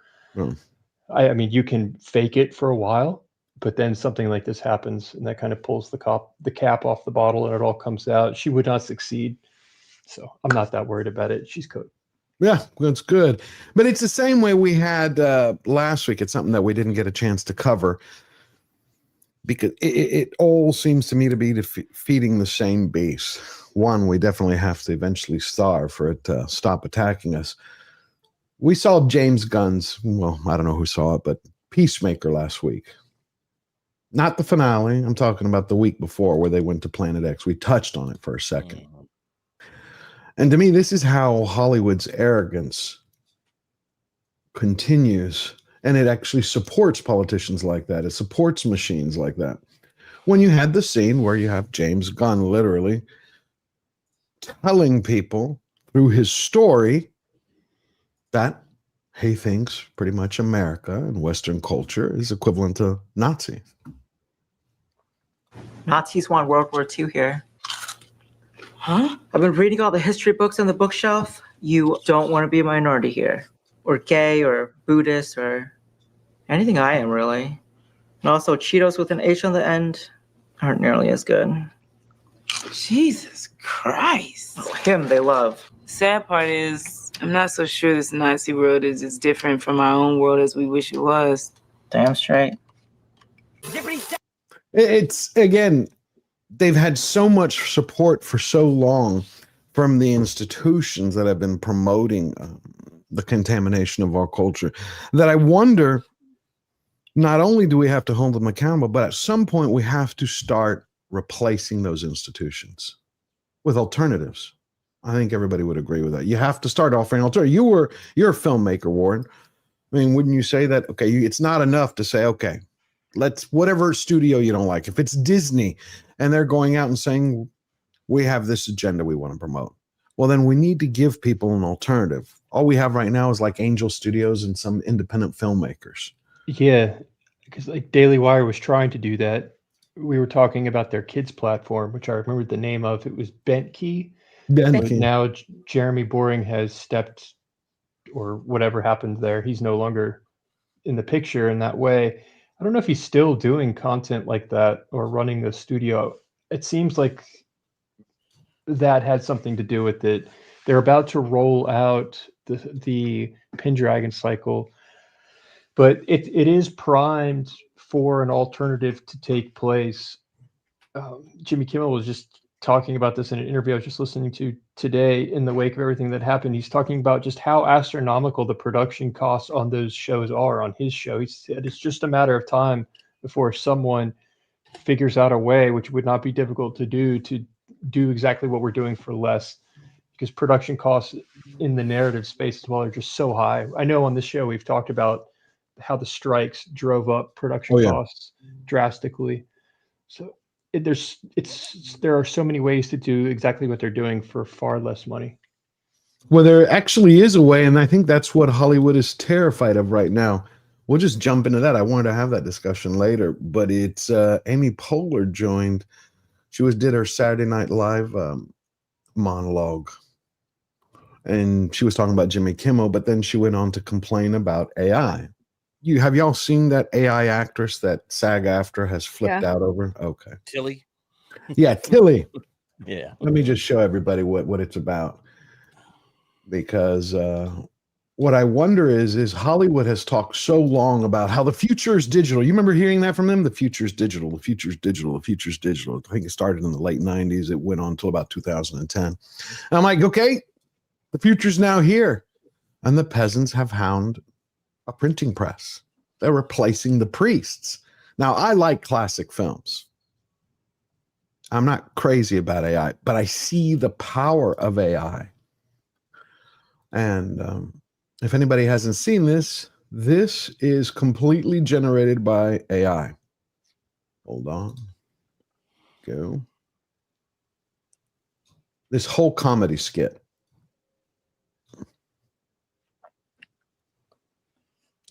I mean, you can fake it for a while, but then something like this happens, and that kind of pulls the cap off the bottle, and it all comes out. She would not succeed, so I'm not that worried about it. She's good. Yeah, that's good. But it's the same way we had last week. It's something that we didn't get a chance to cover because it all seems to me to be feeding the same base. One, we definitely have to eventually starve for it to stop attacking us. We saw James Gunn's, well, I don't know who saw it, but Peacemaker last week. Not the finale. I'm talking about the week before where they went to Planet X. We touched on it for a second. And to me, this is how Hollywood's arrogance continues. And it actually supports politicians like that. It supports machines like that. When you had the scene where you have James Gunn literally telling people through his story that he thinks pretty much America and Western culture is equivalent to Nazi. Nazis won World War II here. Huh? I've been reading all the history books on the bookshelf. You don't want to be a minority here, or gay, or Buddhist, or anything I am, really. And also, Cheetos with an H on the end aren't nearly as good. Jesus Christ. Oh, him they love. Sad part is, I'm not so sure this Nazi world is as different from our own world as we wish it was. Damn straight. It's, again, they've had so much support for so long from the institutions that have been promoting the contamination of our culture that I wonder, not only do we have to hold them accountable, but at some point we have to start replacing those institutions with alternatives. I think everybody would agree with that. You have to start offering alternatives. You're a filmmaker, Warren. I mean, wouldn't you say that? Okay, it's not enough to say, okay, let's, whatever studio you don't like, if it's Disney and they're going out and saying, we have this agenda we want to promote, well, then we need to give people an alternative. All we have right now is like Angel Studios and some independent filmmakers. Yeah, because like Daily Wire was trying to do that. We were talking about their kids platform, which I remembered the name of. It was Bentkey. But now Jeremy Boring has stepped, or whatever happened there. He's no longer in the picture in that way. I don't know if he's still doing content like that or running the studio. It seems like that had something to do with it. They're about to roll out the Pendragon cycle, but it is primed for an alternative to take place. Jimmy Kimmel was just talking about this in an interview I was just listening to today in the wake of everything that happened. He's talking about just how astronomical the production costs on those shows are on his show. He said it's just a matter of time before someone figures out a way, which would not be difficult to do exactly what we're doing for less, because production costs in the narrative space as well are just so high. I know on this show we've talked about how the strikes drove up production costs drastically. So there are so many ways to do exactly what they're doing for far less money. Well, there actually is a way, and I think that's what Hollywood is terrified of right now. We'll just jump into that. I wanted to have that discussion later, but it's Amy Poehler joined. She did her Saturday Night Live monologue, and she was talking about Jimmy Kimmel, but then she went on to complain about AI. Have y'all seen that AI actress that SAG-AFTRA has flipped out over? Okay. Tilly? Yeah, Tilly. Yeah. Let me just show everybody what it's about. Because what I wonder is Hollywood has talked so long about how the future is digital. You remember hearing that from them? The future is digital. The future is digital. The future is digital. I think it started in the late 90s. It went on until about 2010. And I'm like, okay, the future's now here. And the peasants have found a printing press. They're replacing the priests. Now, I like classic films. I'm not crazy about AI, but I see the power of AI. And if anybody hasn't seen this, this is completely generated by AI. Hold on. Go. This whole comedy skit.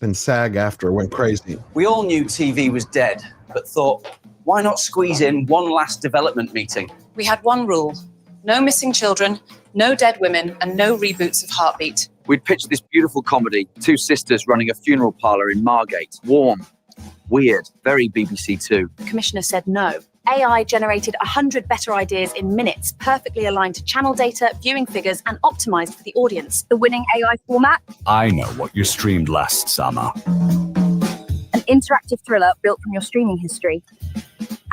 And SAG-AFTRA went crazy. We all knew TV was dead, but thought, why not squeeze in one last development meeting? We had one rule: no missing children, no dead women, and no reboots of Heartbeat. We'd pitched this beautiful comedy, two sisters running a funeral parlor in Margate. Warm, Weird. Very BBC Two. The commissioner said no. AI generated 100 better ideas in minutes, perfectly aligned to channel data, viewing figures, and optimized for the audience. The winning AI format? I know what you streamed last summer. An interactive thriller built from your streaming history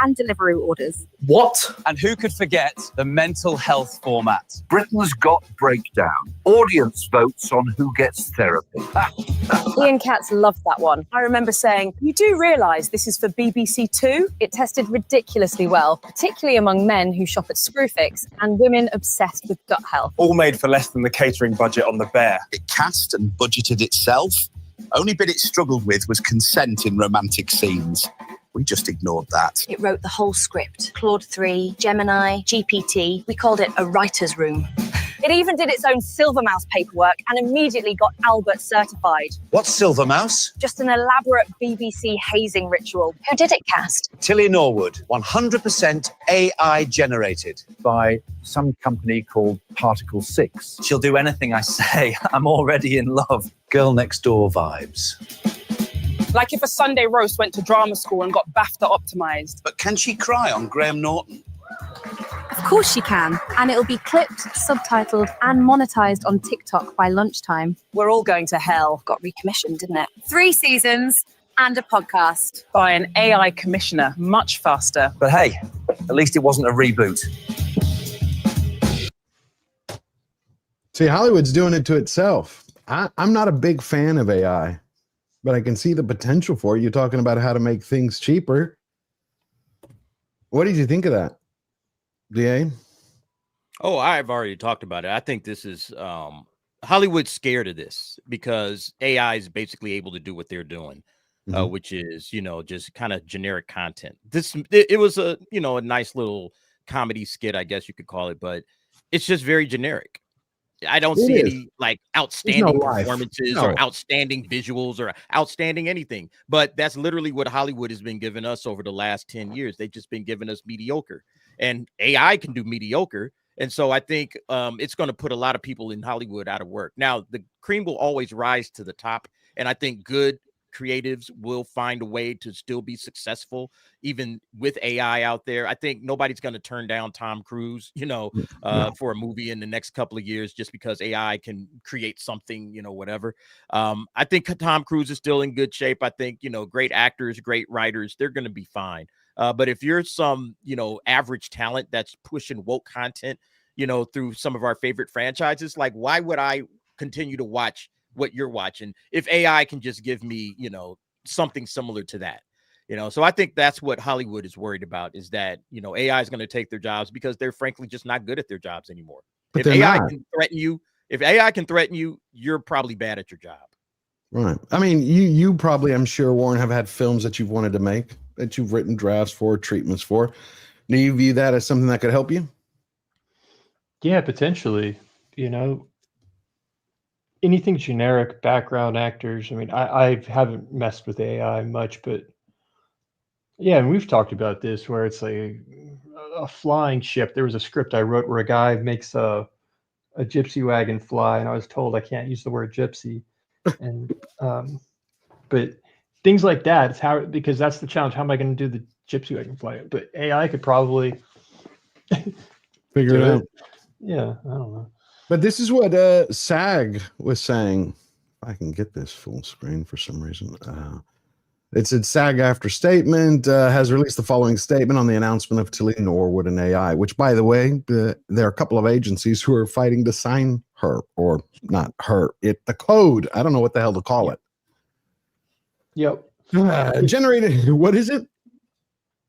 and delivery orders. What? And who could forget the mental health format? Britain's Got Breakdown. Audience votes on who gets therapy. Ian Katz loved that one. I remember saying, you do realise this is for BBC Two? It tested ridiculously well, particularly among men who shop at Screwfix and women obsessed with gut health. All made for less than the catering budget on The Bear. It cast and budgeted itself. Only bit it struggled with was consent in romantic scenes. We just ignored that. It wrote the whole script. Claude 3, Gemini, GPT. We called it a writer's room. It even did its own Silver Mouse paperwork and immediately got Albert certified. What's Silver Mouse? Just an elaborate BBC hazing ritual. Who did it cast? Tilly Norwood, 100% AI generated. By some company called Particle 6. She'll do anything I say. I'm already in love. Girl Next Door vibes. Like if a Sunday roast went to drama school and got BAFTA optimized. But can she cry on Graham Norton? Of course she can. And it'll be clipped, subtitled, and monetized on TikTok by lunchtime. We're all going to hell. Got recommissioned, didn't it? 3 seasons and a podcast. By an AI commissioner, much faster. But hey, at least it wasn't a reboot. See, Hollywood's doing it to itself. I'm not a big fan of AI, but I can see the potential for it. You're talking about how to make things cheaper. What did you think of that, DA? Oh, I've already talked about it. I think this is Hollywood's scared of this because AI is basically able to do what they're doing, which is, just kind of generic content. It was a nice little comedy skit, I guess you could call it, but it's just very generic. I don't see any like outstanding performances or outstanding visuals or outstanding anything. But that's literally what Hollywood has been giving us over the last 10 years. They've just been giving us mediocre, and AI can do mediocre. And so I think it's going to put a lot of people in Hollywood out of work. Now, the cream will always rise to the top. And I think good creatives will find a way to still be successful, even with AI out there. I think nobody's going to turn down Tom Cruise, for a movie in the next couple of years just because AI can create something, whatever. I think Tom Cruise is still in good shape. I think, great actors, great writers, they're going to be fine. But if you're some, average talent that's pushing woke content, through some of our favorite franchises, like why would I continue to watch what you're watching if AI can just give me, something similar to that, so I think that's what Hollywood is worried about, is that, AI is going to take their jobs because they're frankly just not good at their jobs anymore. If AI can threaten you, you're probably bad at your job. Right. I mean, you probably, I'm sure, Warren, have had films that you've wanted to make, that you've written drafts for, treatments for. Do you view that as something that could help you? Yeah, potentially. Anything generic, background actors. I mean, I haven't messed with AI much, but yeah, and we've talked about this where it's like a flying ship. There was a script I wrote where a guy makes a gypsy wagon fly, and I was told I can't use the word gypsy. And but things like that, it's how, because that's the challenge. How am I going to do the gypsy wagon fly? But AI could probably figure it out. Yeah, I don't know. But this is what SAG was saying. If I can get this full screen for some reason. It said SAG after statement has released the following statement on the announcement of Tilly Norwood and AI, which, by the way, there are a couple of agencies who are fighting to sign her, or not her, the code. I don't know what the hell to call it. Yep. Generated. What is it?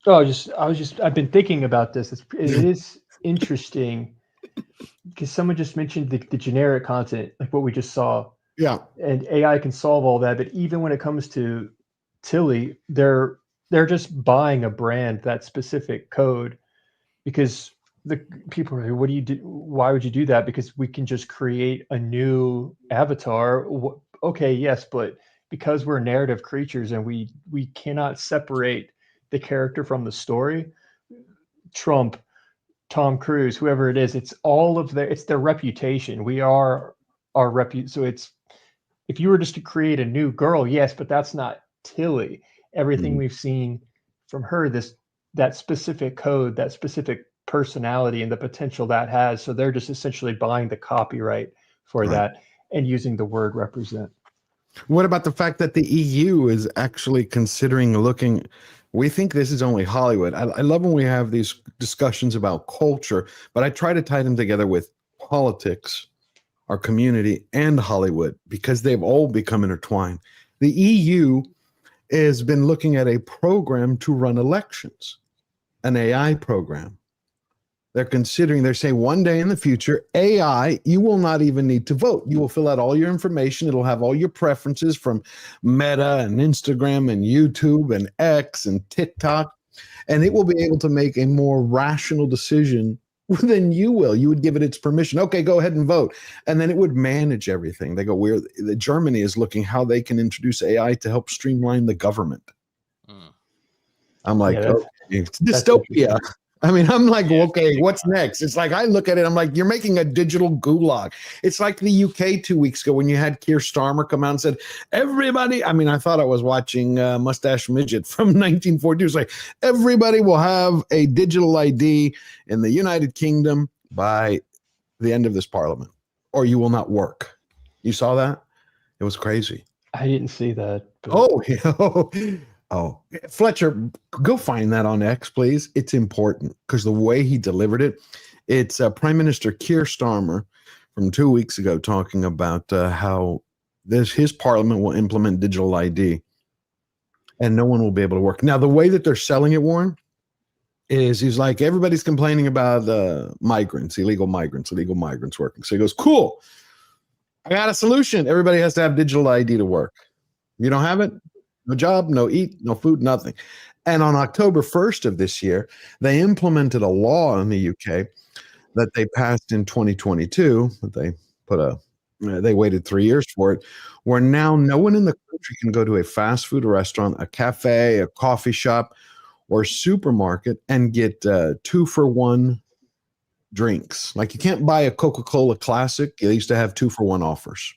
Oh, I've been thinking about this. It is interesting because someone just mentioned the generic content, like what we just saw. Yeah. And AI can solve all that. But even when it comes to Tilly, they're just buying a brand, that specific code, because the people are like, what do you do? Why would you do that? Because we can just create a new avatar. Okay, yes, but because we're narrative creatures and we cannot separate the character from the story. Trump, Tom Cruise, whoever it is, it's all of it's their reputation. We are our so it's, if you were just to create a new girl, yes, but that's not Tilly. everything we've seen from her, that specific code, that specific personality, and the potential that has. So they're just essentially buying the copyright for that and using the word represent. What about the fact that the EU is actually considering looking? We think this is only Hollywood. I love when we have these discussions about culture, but I try to tie them together with politics, our community, and Hollywood, because they've all become intertwined. The EU has been looking at a program to run elections, an AI program. They're saying one day in the future, AI, you will not even need to vote. You will fill out all your information. It'll have all your preferences from Meta and Instagram and YouTube and X and TikTok, and it will be able to make a more rational decision than you will. You would give it its permission. Okay, go ahead and vote. And then it would manage everything. They go, Germany is looking how they can introduce AI to help streamline the government. I'm like, okay, it's dystopia. I mean, I'm like, okay, what's next? It's like, I look at it, I'm like, you're making a digital gulag. It's like the UK 2 weeks ago when you had Keir Starmer come out and said, everybody, I mean, I thought I was watching Mustache Midget from 1942. It's like, everybody will have a digital ID in the United Kingdom by the end of this parliament, or you will not work. You saw that? It was crazy. I didn't see that. Oh, Fletcher, go find that on X, please. It's important because the way he delivered it, it's Prime Minister Keir Starmer from 2 weeks ago talking about how his parliament will implement digital ID and no one will be able to work. Now, the way that they're selling it, Warren, is he's like, everybody's complaining about illegal migrants working. So he goes, cool, I got a solution. Everybody has to have digital ID to work. You don't have it? No job, no eat, no food, nothing. And on October 1st of this year, they implemented a law in the UK that they passed in 2022. They waited 3 years for it, where now no one in the country can go to a fast food restaurant, a cafe, a coffee shop, or supermarket and get 2-for-1 drinks. Like you can't buy a Coca-Cola Classic. They used to have 2-for-1 offers.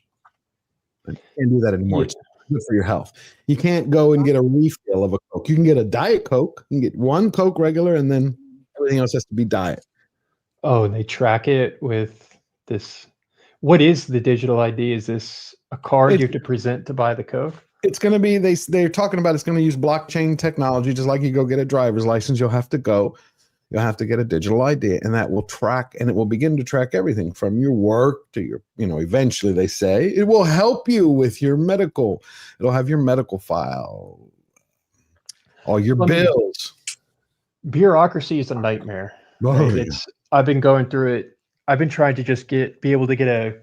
You can't do that anymore. It's good for your health. You can't go and get a refill of a Coke. You can get a Diet Coke. You can get one Coke regular, and then everything else has to be Diet. Oh, and they track it with this. What is the digital ID? Is this a card you have to present to buy the Coke? It's going to be, they're talking about it's going to use blockchain technology, just like you go get a driver's license. You'll have to get a digital ID, and that will track, and it will begin to track everything from your work to your, eventually they say it will help you with your medical. It'll have your medical file, all your bills. Bureaucracy is a nightmare. I've been going through it. I've been trying to just be able to get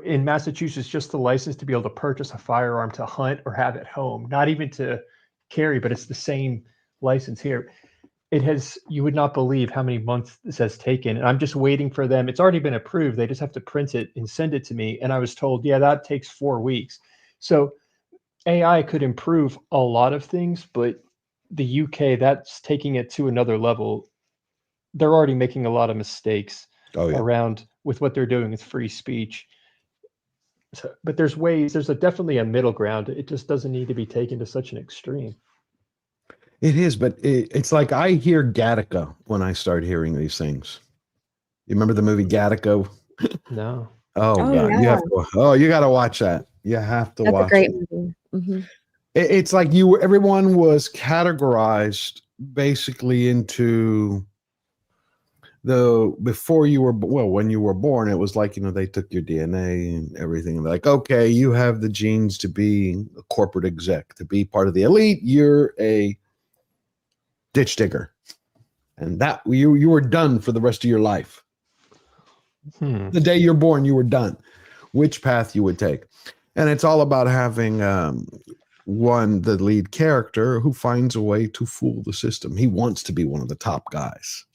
in Massachusetts, just the license to be able to purchase a firearm to hunt or have at home, not even to carry, but it's the same license here. You would not believe how many months this has taken. And I'm just waiting for them. It's already been approved. They just have to print it and send it to me. And I was told, yeah, that takes 4 weeks. So AI could improve a lot of things, but the UK, that's taking it to another level. They're already making a lot of mistakes around with what they're doing with free speech. So, but there's definitely a middle ground. It just doesn't need to be taken to such an extreme. It is, but it's like I hear Gattaca when I start hearing these things. You remember the movie Gattaca? No. Oh God, yeah. You got to watch that. You have to watch. That's a great movie. Mm-hmm. It's like everyone was categorized basically into when you were born, it was like, they took your DNA and everything. And like, okay, you have the genes to be a corporate exec, to be part of the elite. You're a ditch digger, and that you were done for the rest of your life. The day you're born, you were done. Which path you would take, and it's all about having the lead character who finds a way to fool the system. He wants to be one of the top guys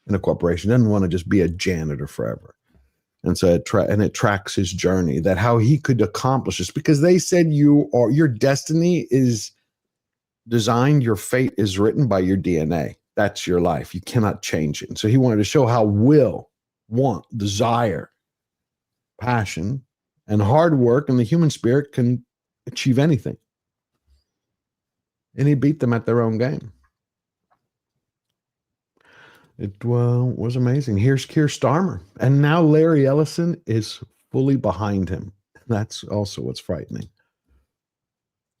in a corporation. Doesn't want to just be a janitor forever, and so it tracks his journey, that how he could accomplish this, because they said your destiny is designed, your fate is written by your DNA. That's your life. You cannot change it. And so he wanted to show how will, want, desire, passion, and hard work and the human spirit can achieve anything. And he beat them at their own game. It was amazing. Here's Keir Starmer. And now Larry Ellison is fully behind him. That's also what's frightening.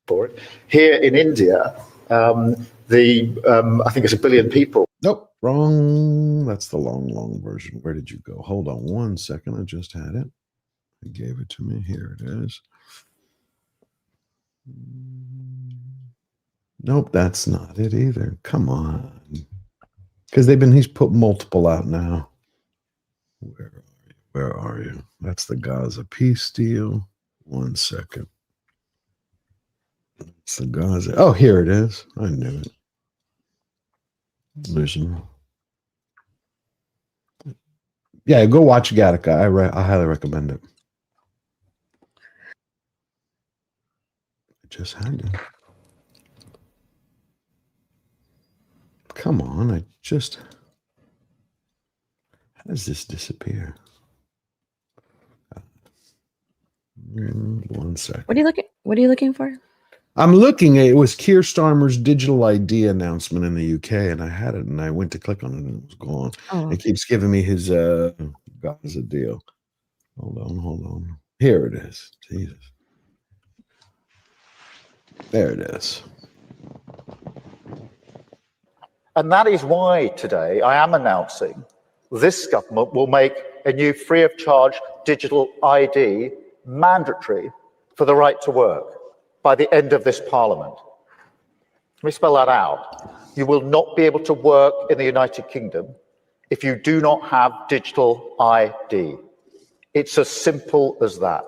For it. Here in India, I think it's 1 billion people. Nope, wrong. That's the long version. Where did you go? Hold on 1 second. I just had it. They gave it to me. Here it is. Nope, that's not it either. Come on. Because he's put multiple out now. Where are you? That's the Gaza peace deal. 1 second. It's the Gaza. Oh, here it is. I knew it. Listen. Yeah, go watch Gattaca. I highly recommend it. I just had to. Come on, how does this disappear? 1 second. What are you looking for? I'm looking at it was Keir Starmer's digital ID announcement in the UK, and I had it, and I went to click on it, and it was gone. Oh. It keeps giving me his Gaza deal. Hold on. Here it is. Jesus. There it is. And that is why today I am announcing this government will make a new free of charge digital ID mandatory for the right to work by the end of this parliament. Let me spell that out. You will not be able to work in the United Kingdom if you do not have digital ID. It's as simple as that.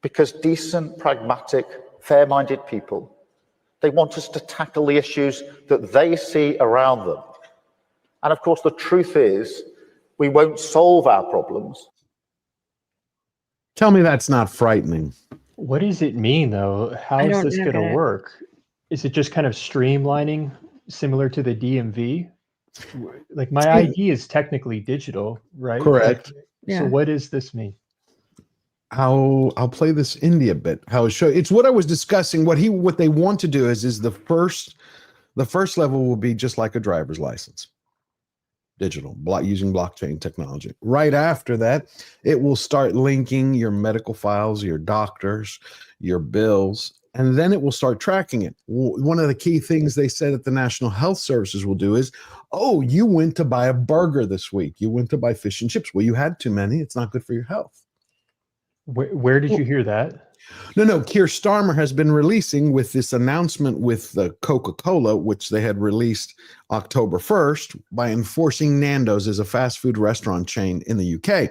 Because decent, pragmatic, fair-minded people, they want us to tackle the issues that they see around them. And of course, the truth is, we won't solve our problems. Tell me that's not frightening. What does it mean, though? How is this going to work? Is it just kind of streamlining, similar to the DMV? Like my ID is technically digital, right? Correct. Yeah. So what does this mean? I'll play this India bit. How it show it's what I was discussing. What they want to do is the first level will be just like a driver's license, digital, using blockchain technology. Right after that, it will start linking your medical files, your doctors, your bills, and then it will start tracking it. One of the key things they said at the National Health Services will do is, oh, you went to buy a burger this week. You went to buy fish and chips. Well, you had too many. It's not good for your health. Where did you hear that? No. Keir Starmer has been releasing with this announcement with the Coca-Cola, which they had released October 1st by enforcing Nando's as a fast food restaurant chain in the UK.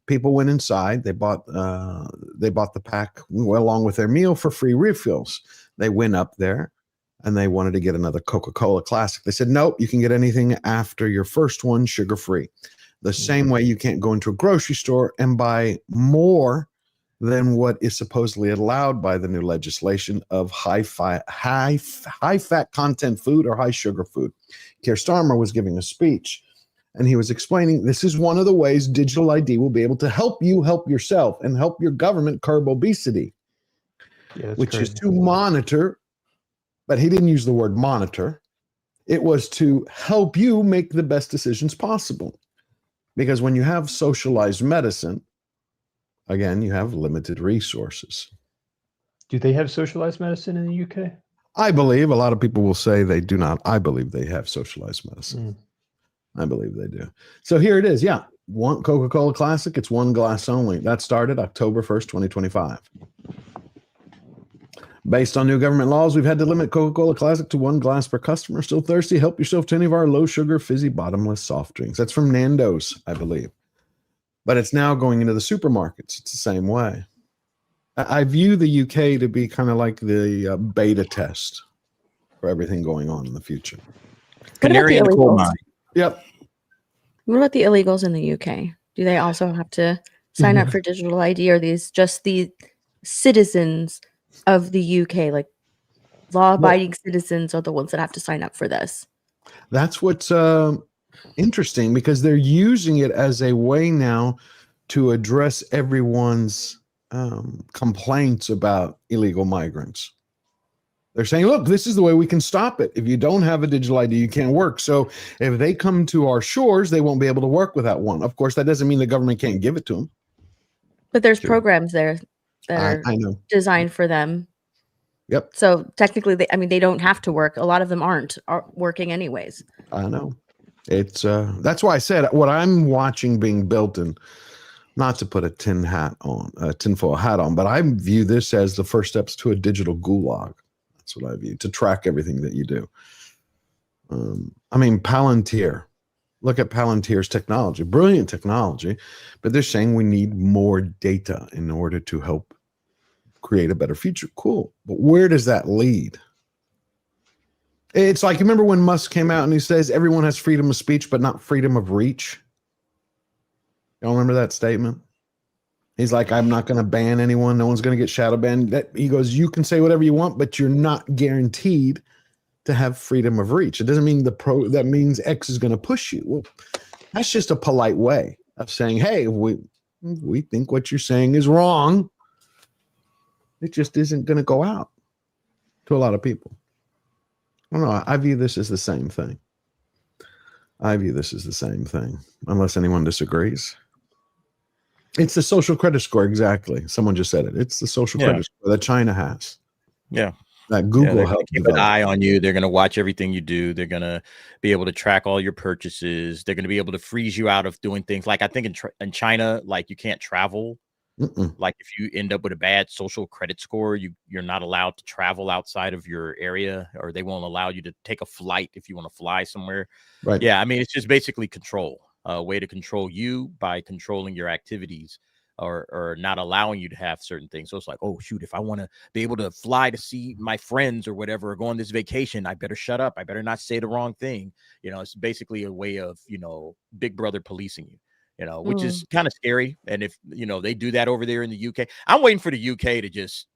People went inside. They bought the pack along with their meal for free refills. They went up there and they wanted to get another Coca-Cola Classic. They said, nope, you can get anything after your first one sugar-free. The same way you can't go into a grocery store and buy more than what is supposedly allowed by the new legislation of high fat content food or high sugar food. Keir Starmer was giving a speech and he was explaining this is one of the ways digital ID will be able to help you help yourself and help your government curb obesity, which is to monitor, but he didn't use the word monitor. It was to help you make the best decisions possible. Because when you have socialized medicine, again, you have limited resources. Do they have socialized medicine in the UK? I believe a lot of people will say they do not. I believe they have socialized medicine. I believe they do. So here it is. Yeah. One Coca-Cola Classic. It's one glass only. That started October 1st, 2025. Based on new government laws, we've had to limit Coca-Cola Classic to one glass per customer. Still thirsty? Help yourself to any of our low-sugar, fizzy, bottomless soft drinks. That's from Nando's, I believe. But it's now going into the supermarkets. It's the same way. I view the UK to be kind of like the beta test for everything going on in the future. Canary in the coal mine. Yep. What about the illegals in the UK? Do they also have to sign up for digital ID, or are these just the citizens of the UK, like law-abiding citizens are the ones that have to sign up for this? That's what's interesting, because they're using it as a way now to address everyone's complaints about illegal migrants. They're saying, look, this is the way we can stop it. If you don't have a digital ID, you can't work. So if they come to our shores, they won't be able to work without one. Of course, that doesn't mean the government can't give it to them. But there's programs there that are I know. designed for them. Yep. So technically, they don't have to work. A lot of them aren't working anyways. I know. It's that's why I said what I'm watching being built, and not to put a tinfoil hat on, but I view this as the first steps to a digital gulag. That's what I view, to track everything that you do. I mean, Palantir. Look at Palantir's technology, brilliant technology, but they're saying we need more data in order to help create a better future. Cool. But where does that lead? It's like, you remember when Musk came out and he says everyone has freedom of speech, but not freedom of reach? Y'all remember that statement? He's like, I'm not going to ban anyone. No one's going to get shadow banned. He goes, you can say whatever you want, but you're not guaranteed to have freedom of reach. It doesn't mean that means X is going to push you. Well, that's just a polite way of saying, hey, we think what you're saying is wrong. It just isn't going to go out to a lot of people. I don't know. I view this as the same thing. Unless anyone disagrees. It's the social credit score, exactly. Someone just said it. It's the social credit score that China has. Yeah. That Google helped keep develop. an eye on you. They're going to watch everything you do. They're going to be able to track all your purchases. They're going to be able to freeze you out of doing things. Like I think in China, like you can't travel. Like if you end up with a bad social credit score, you're not allowed to travel outside of your area, or they won't allow you to take a flight if you want to fly somewhere. Right. Yeah. I mean, it's just basically control, a way to control you by controlling your activities. Or not allowing you to have certain things. So it's like, oh, shoot, if I want to be able to fly to see my friends or whatever, or go on this vacation, I better shut up. I better not say the wrong thing. It's basically a way of, Big Brother policing you, which is kind of scary. And if, they do that over there in the UK, I'm waiting for the UK to just,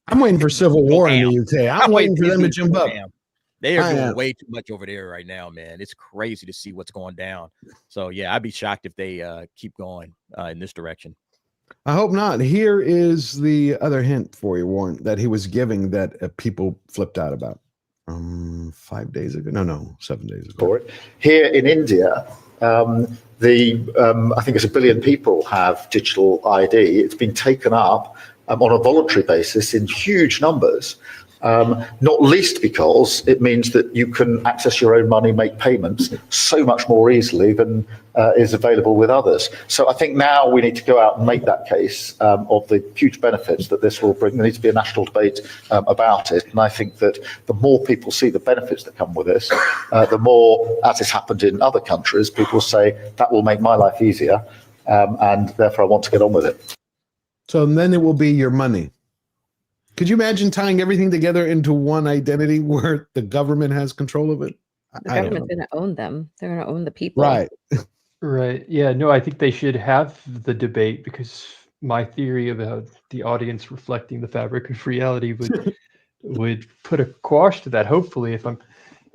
I'm waiting for civil war in the UK. I'm waiting for them to jump up. They are doing way too much over there right now, man. It's crazy to see what's going down. So, yeah, I'd be shocked if they keep going in this direction. I hope not. Here is the other hint for you, Warren, that he was giving that people flipped out about 5 days ago. No, 7 days ago. Here in India, I think it's 1 billion people have digital ID. It's been taken up on a voluntary basis in huge numbers. Not least because it means that you can access your own money, make payments so much more easily than is available with others. So I think now we need to go out and make that case of the huge benefits that this will bring. There needs to be a national debate about it. And I think that the more people see the benefits that come with this, the more, as has happened in other countries, people say that will make my life easier, and therefore I want to get on with it. So then it will be your money. Could you imagine tying everything together into one identity where the government has control of it? The government's going to own them. They're going to own the people. Right. Right. Yeah. No, I think they should have the debate, because my theory about the audience reflecting the fabric of reality would put a quash to that. Hopefully,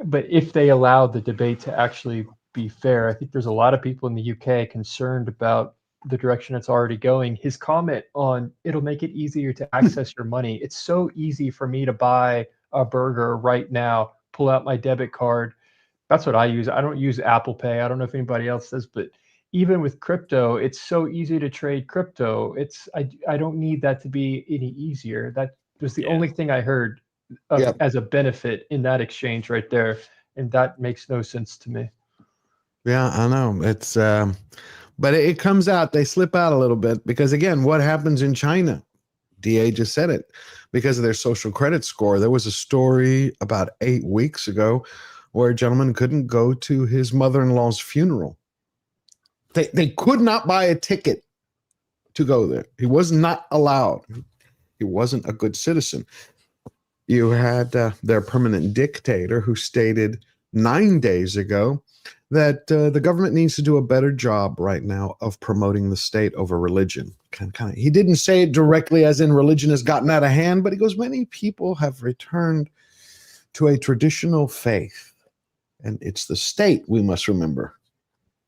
but if they allow the debate to actually be fair, I think there's a lot of people in the UK concerned about the direction it's already going. His comment on it'll make it easier to access your money. It's so easy for me to buy a burger right now, pull out my debit card. That's what I use. I don't use Apple Pay. I don't know if anybody else does, but even with crypto, it's so easy to trade crypto. I don't need that to be any easier. That was the only thing I heard as a benefit in that exchange right there. And that makes no sense to me. Yeah, I know. It's but it comes out, they slip out a little bit, because again, what happens in China? DA just said it, because of their social credit score. There was a story about 8 weeks ago where a gentleman couldn't go to his mother-in-law's funeral. They could not buy a ticket to go there. He was not allowed. He wasn't a good citizen. You had their permanent dictator who stated 9 days ago that the government needs to do a better job right now of promoting the state over religion. He didn't say it directly as in religion has gotten out of hand, but he goes, many people have returned to a traditional faith, and it's the state we must remember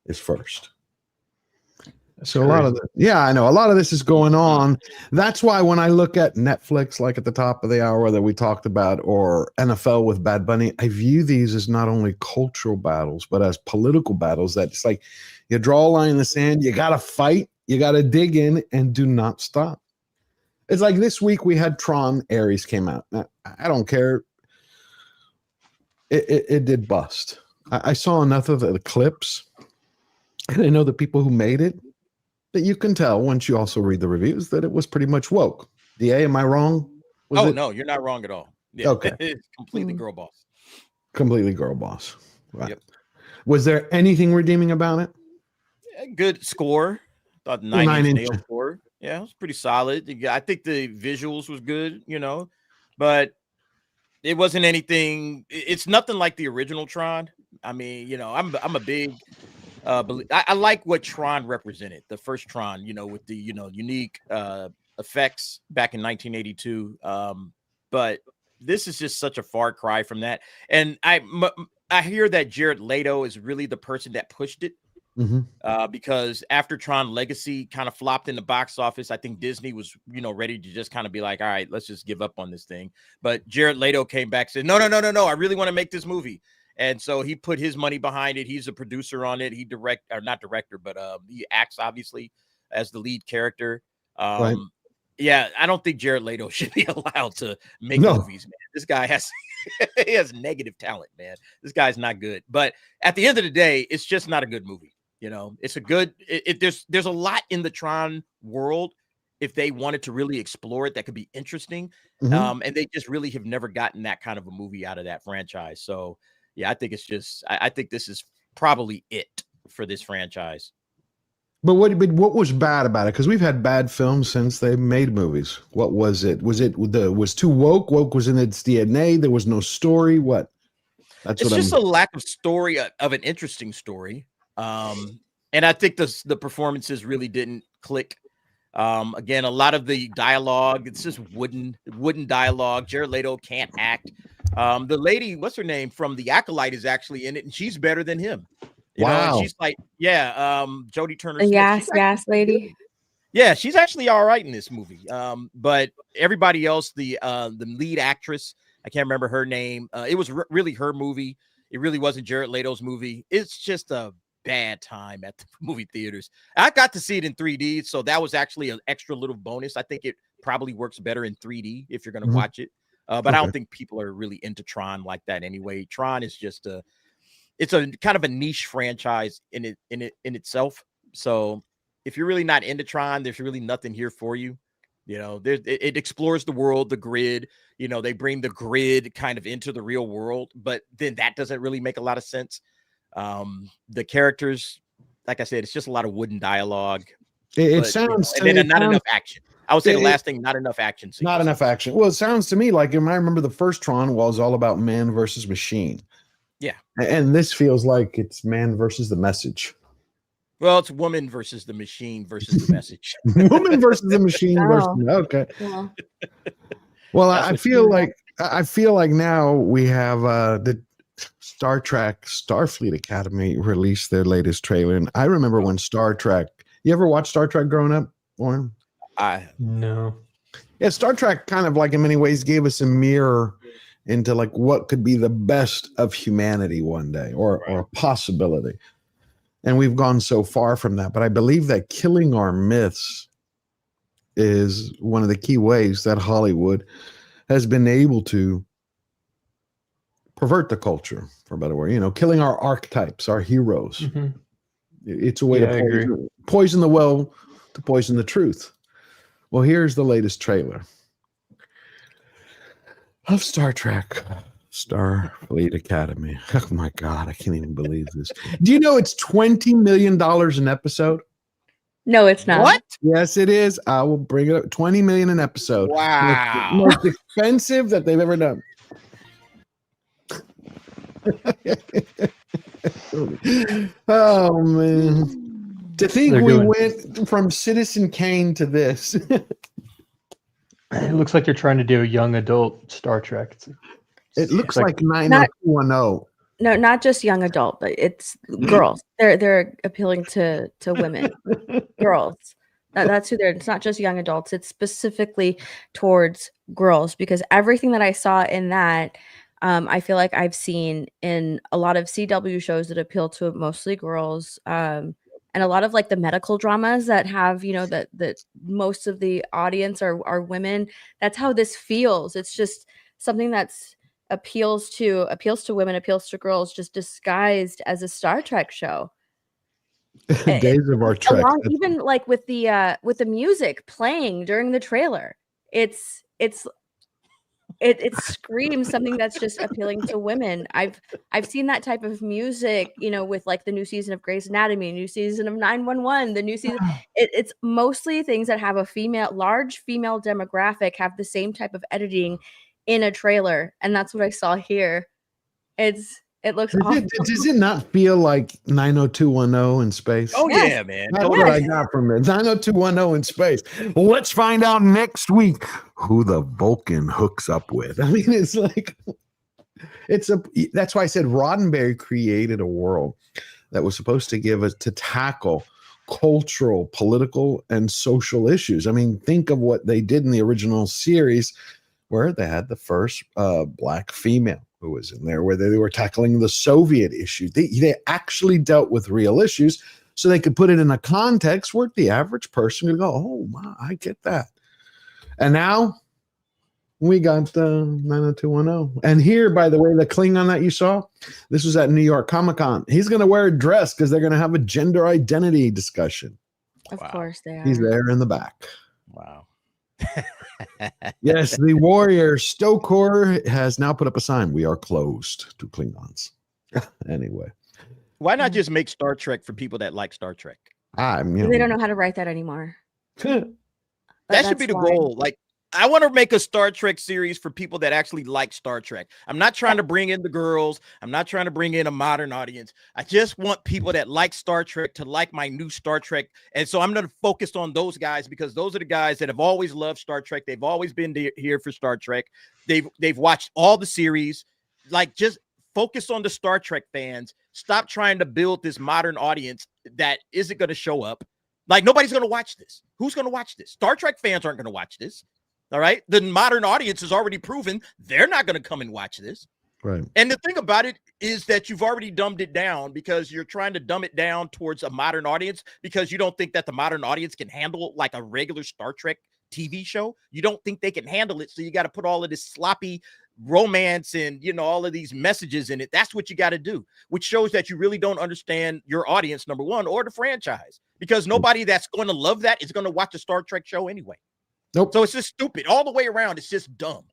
is first. So a lot of I know a lot of this is going on. That's why when I look at Netflix, like at the top of the hour that we talked about, or NFL with Bad Bunny, I view these as not only cultural battles, but as political battles. That it's like you draw a line in the sand, you got to fight, you got to dig in and do not stop. It's like this week we had Tron Ares came out. Now, I don't care. It did bust. I saw enough of the clips, and I know the people who made it, that you can tell once you also read the reviews that it was pretty much woke. DA, am I wrong? No, you're not wrong at all. Yeah, okay. It's completely girl boss. Completely girl boss. Right. Yep. Was there anything redeeming about it? Good score. Thought 9-inch nail score. Yeah, it was pretty solid. I think the visuals was good, but it wasn't anything. It's nothing like the original Tron. I mean, I'm a big. I like what Tron represented, the first Tron, with the unique effects back in 1982. But this is just such a far cry from that. And I hear that Jared Leto is really the person that pushed it. Because after Tron Legacy kind of flopped in the box office, I think Disney was, ready to just kind of be like, all right, let's just give up on this thing. But Jared Leto came back and said, no, I really want to make this movie. And so he put his money behind it. He's a producer on it. He he acts obviously as the lead character. Right. Yeah, I don't think Jared Leto should be allowed to make movies, man. This guy he has negative talent, man. This guy's not good. But at the end of the day, it's just not a good movie. It's a good. There's a lot in the Tron world. If they wanted to really explore it, that could be interesting. And they just really have never gotten that kind of a movie out of that franchise. So. Yeah, I think it's just. I think this is probably it for this franchise. But what was bad about it? Because we've had bad films since they made movies. What was it? Was too woke? Woke was in its DNA. There was no story. What? It's just a lack of story of an interesting story. And I think the performances really didn't click. Again, a lot of the dialogue, it's just wooden dialogue. Jared Leto can't act. The lady, what's her name from The Acolyte, is actually in it, and she's better than him. Wow. She's like, Jodie Turner. Yes, lady. Yeah, she's actually all right in this movie. But everybody else, the lead actress, I can't remember her name. It was really her movie. It really wasn't Jared Leto's movie. It's just a bad time at the movie theaters. I got to see it in 3D, so that was actually an extra little bonus. I think it probably works better in 3D if you're going to watch it. But I don't think people are really into Tron like that anyway. Tron is just it's a kind of a niche franchise in itself. So if you're really not into Tron, there's really nothing here for you. It explores the world, the grid. They bring the grid kind of into the real world, but then that doesn't really make a lot of sense. The characters, like I said, it's just a lot of wooden dialogue. It sounds and then not enough action. I would say the last thing, not enough action. Not enough action. Well, it sounds to me like I remember the first Tron was all about man versus machine. Yeah. And this feels like it's man versus the message. Well, it's woman versus the machine versus the message. Woman versus the machine versus okay. Yeah. Well, I feel like now we have the Star Trek Starfleet Academy released their latest trailer. And I remember when Star Trek, you ever watch Star Trek growing up, Warren? No. Yeah, Star Trek kind of like in many ways gave us a mirror into like what could be the best of humanity one day or a possibility. And we've gone so far from that. But I believe that killing our myths is one of the key ways that Hollywood has been able to pervert the culture, for a better word, killing our archetypes, our heroes. It's a way to poison the well to poison the truth. Well, here's the latest trailer of Star Trek Starfleet Academy. Oh my God, I can't even believe this. Do you know it's $20 million an episode? No, it's not. What? Yes, it is. I will bring it up. $20 million an episode. Wow. Most expensive that they've ever done. Oh man. To think we went from Citizen Kane to this. It looks like they're trying to do a young adult Star Trek. It looks like 90210. No, not just young adult, but it's girls. They're appealing to women, girls. That's who they're. It's not just young adults. It's specifically towards girls because everything that I saw in that, I feel like I've seen in a lot of CW shows that appeal to mostly girls, and a lot of like the medical dramas that have, that most of the audience are women. That's how this feels. It's just something that's appeals to women, appeals to girls, just disguised as a Star Trek show. Days of our Trek. Along, even like with the music playing during the trailer, it screams something that's just appealing to women. I've seen that type of music, with like the new season of Grey's Anatomy, new season of 911, the new season. It's mostly things that have a large female demographic have the same type of editing in a trailer, and that's what I saw here. It looks awesome. Does it not feel like 90210 in space? Oh yeah, man. That's what I got from it. 90210 in space. Let's find out next week who the Vulcan hooks up with. I mean, it's like that's why I said Roddenberry created a world that was supposed to to tackle cultural, political, and social issues. I mean, think of what they did in the original series, where they had the first black female who was in there, where they were tackling the Soviet issue. They actually dealt with real issues so they could put it in a context where the average person could go, oh, my, I get that. And now we got 90210. And here, by the way, the Klingon that you saw, this was at New York Comic-Con. He's going to wear a dress because they're going to have a gender identity discussion. Of course they are. He's there in the back. Wow. Yes, the warrior Stokor has now put up a sign. We are closed to Klingons. Anyway. Why not just make Star Trek for people that like Star Trek? They don't know how to write that anymore. That should be the goal. Like, I want to make a Star Trek series for people that actually like Star Trek. I'm not trying to bring in the girls. I'm not trying to bring in a modern audience. I just want people that like Star Trek to like my new Star Trek. And so I'm going to focus on those guys because those are the guys that have always loved Star Trek. They've always been here for Star Trek. They've watched all the series. Like, just focus on the Star Trek fans. Stop trying to build this modern audience that isn't going to show up. Like, nobody's going to watch this. Who's going to watch this? Star Trek fans aren't going to watch this. All right. The modern audience is already proven they're not going to come and watch this. Right. And the thing about it is that you've already dumbed it down because you're trying to dumb it down towards a modern audience because you don't think that the modern audience can handle like a regular Star Trek TV show. You don't think they can handle it. So you got to put all of this sloppy romance and, all of these messages in it. That's what you got to do, which shows that you really don't understand your audience, number one, or the franchise, because nobody that's going to love that is going to watch a Star Trek show anyway. Nope. So it's just stupid all the way around. It's just dumb.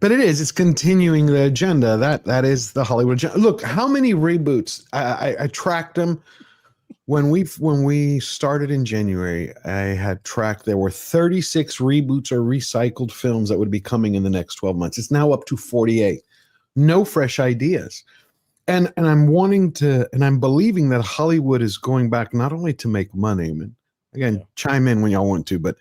But it's continuing the agenda. That is the Hollywood agenda. Look, how many reboots I tracked them when we started in January. I had tracked there were 36 reboots or recycled films that would be coming in the next 12 months. It's now up to 48. No fresh ideas. And I'm I'm believing that Hollywood is going back not only to make money, again, chime in when y'all want to, but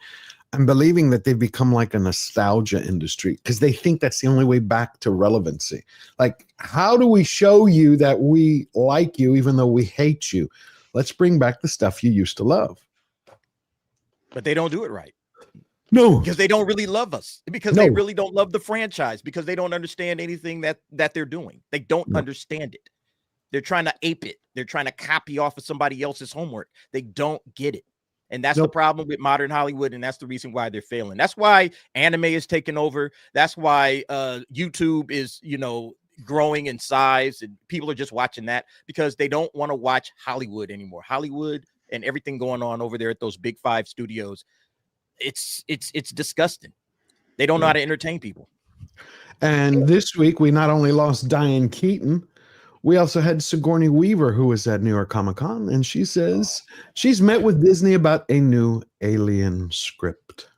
I'm believing that they've become like a nostalgia industry because they think that's the only way back to relevancy. Like, how do we show you that we like you even though we hate you? Let's bring back the stuff you used to love. But they don't do it right. No. Because they don't really love us. Because they really don't love the franchise. Because they don't understand anything that they're doing. They don't understand it. They're trying to ape it. They're trying to copy off of somebody else's homework. They don't get it. And that's the problem with modern Hollywood, and that's the reason why they're failing. That's why anime is taking over. That's why YouTube is, growing in size, and people are just watching that because they don't want to watch Hollywood anymore. Hollywood and everything going on over there at those big 5 studios, it's disgusting. They don't know how to entertain people. And this week, we not only lost Diane Keaton, we also had Sigourney Weaver, who was at New York Comic-Con, and she says she's met with Disney about a new Alien script.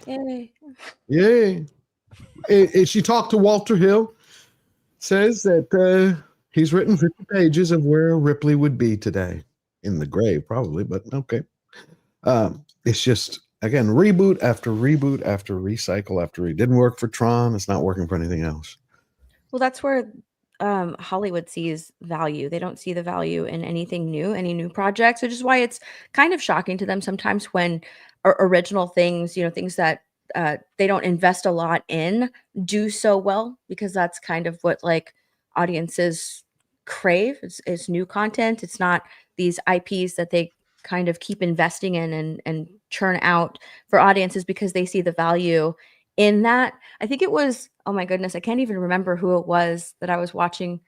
Yay. Yay. She talked to Walter Hill, says that he's written 50 pages of where Ripley would be today. In the grave, probably, but okay. It's just, again, reboot after reboot after recycle after it didn't work for Tron. It's not working for anything else. Well, that's where Hollywood sees value. They don't see the value in anything new, any new projects, which is why it's kind of shocking to them sometimes when original things, things that they don't invest a lot in do so well, because that's kind of what like audiences crave. It's new content. It's not these IPs that they kind of keep investing in and churn out for audiences because they see the value in that. I think it was, oh my goodness, I can't even remember who it was that I was watching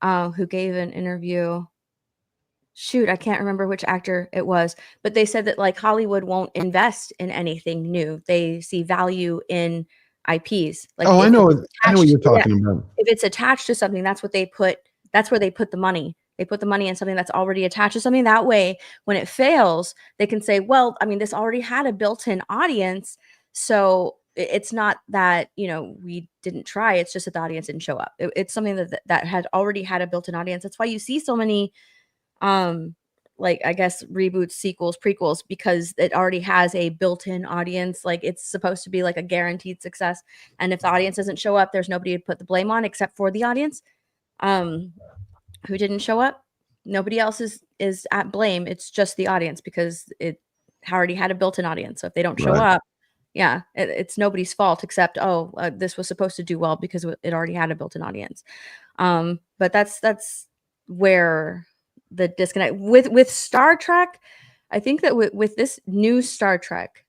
who gave an interview. Shoot, I can't remember which actor it was, but they said that like Hollywood won't invest in anything new. They see value in IPs. Like, Oh, I know what you're yeah, talking about. if it's attached to something, that's what they put. That's where they put the money. They put the money in something that's already attached to something. That way, when it fails, they can say, well, I mean, this already had a built-in audience. So it's not that, we didn't try. It's just that the audience didn't show up. It's something that had already had a built-in audience. That's why you see so many, like, I guess, reboots, sequels, prequels, because it already has a built-in audience. Like, it's supposed to be like a guaranteed success. And if the audience doesn't show up, there's nobody to put the blame on except for the audience. Who didn't show up, nobody else is at blame. It's just the audience, because it already had a built-in audience. So if they don't show up, yeah, it's nobody's fault except, this was supposed to do well because it already had a built-in audience. But that's where the disconnect with Star Trek. I think that with this new Star Trek,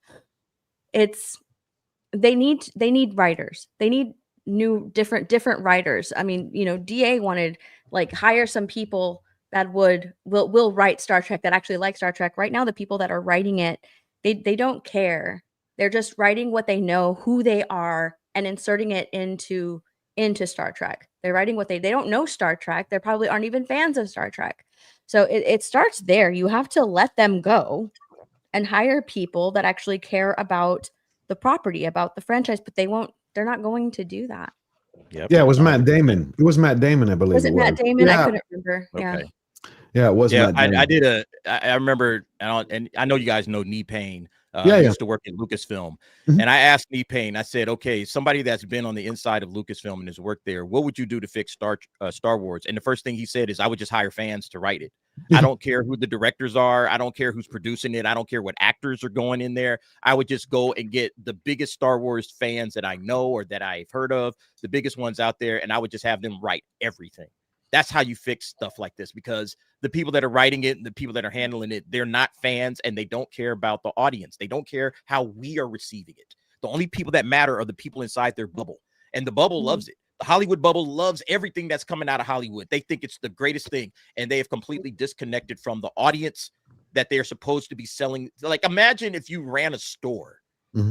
they need writers. They need new different writers. I mean, DA wanted like hire some people that will write Star Trek, that actually like Star Trek. Right now, the people that are writing it, they don't care. They're just writing what they know, who they are, and inserting it into Star Trek. They're writing what they don't know Star Trek. They probably aren't even fans of Star Trek. So it starts there. You have to let them go and hire people that actually care about the property, about the franchise, but they're not going to do that. Yep. Yeah, it was Matt Damon. It was Matt Damon, I believe. Was it Matt Damon? Yeah. I couldn't remember. Okay. Yeah, it was Matt Damon. I remember, and I know you guys know Nee Payne. Yeah. Used to work at Lucasfilm. And I asked Nee Payne, I said, okay, somebody that's been on the inside of Lucasfilm and has worked there, what would you do to fix Star Wars? And the first thing he said is, I would just hire fans to write it. I don't care who the directors are. I don't care who's producing it. I don't care what actors are going in there. I would just go and get the biggest Star Wars fans that I know or that I've heard of, the biggest ones out there, and I would just have them write everything. That's how you fix stuff like this, because the people that are writing it and the people that are handling it, they're not fans, and they don't care about the audience. They don't care how we are receiving it. The only people that matter are the people inside their bubble, and the bubble loves it. The Hollywood bubble loves everything that's coming out of Hollywood. They think it's the greatest thing, and they have completely disconnected from the audience that they're supposed to be selling. Like, imagine if you ran a store.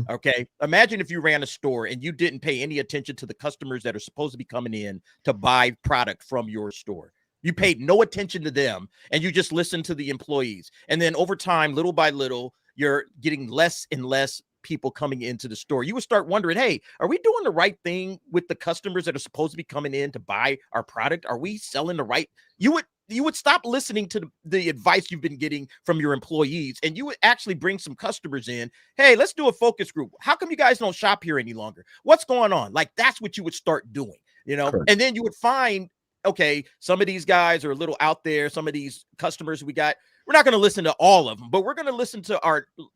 Okay. Imagine if you ran a store and you didn't pay any attention to the customers that are supposed to be coming in to buy product from your store. You paid no attention to them, and you just listened to the employees. And then over time, little by little, you're getting less and less people coming into the store. You would start wondering, hey, are we doing the right thing with the customers that are supposed to be coming in to buy our product? Are we selling the right? You would stop listening to the advice you've been getting from your employees, and you would actually bring some customers in. Hey, let's do a focus group. How come you guys don't shop here any longer? What's going on? Like, that's what you would start doing, Correct. And then you would find, okay, some of these guys are a little out there. Some of these customers we got, we're not going to listen to all of them, but we're going to listen to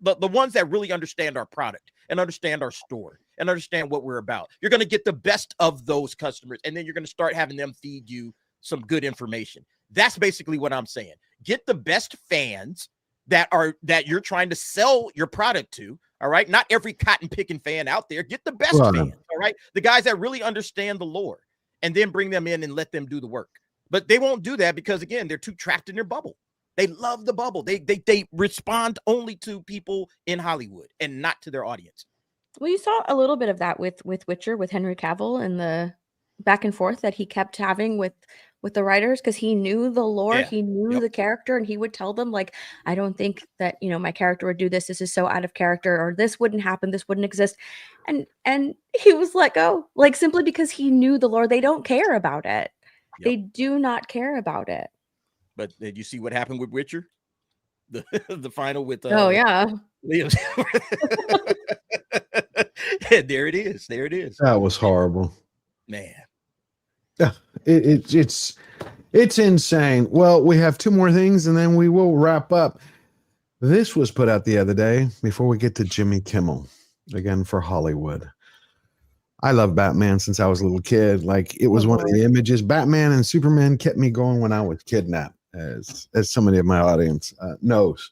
the ones that really understand our product and understand our store and understand what we're about. You're going to get the best of those customers, and then you're going to start having them feed you some good information. That's basically what I'm saying. Get the best fans that you're trying to sell your product to. All right. Not every cotton picking fan out there. Get the best fans. All right. The guys that really understand the lore, and then bring them in and let them do the work. But they won't do that because, again, they're too trapped in their bubble. They love the bubble. They respond only to people in Hollywood and not to their audience. Well, you saw a little bit of that with Witcher, with Henry Cavill, and the back and forth that he kept having with the writers, because he knew the lore, he knew the character, and he would tell them, like, I don't think that, my character would do this. This is so out of character, or this wouldn't happen. This wouldn't exist. And he was let go, like, simply because he knew the lore. They don't care about it. They do not care about it. But did you see what happened with Witcher? The final with oh yeah. Liam. There it is. There it is. That was horrible. Man. Yeah, it's insane. Well, we have two more things and then we will wrap up. This was put out the other day before we get to Jimmy Kimmel, again for Hollywood. I love Batman since I was a little kid. Like, it was one of the images. Batman and Superman kept me going when I was kidnapped, as somebody in my audience knows.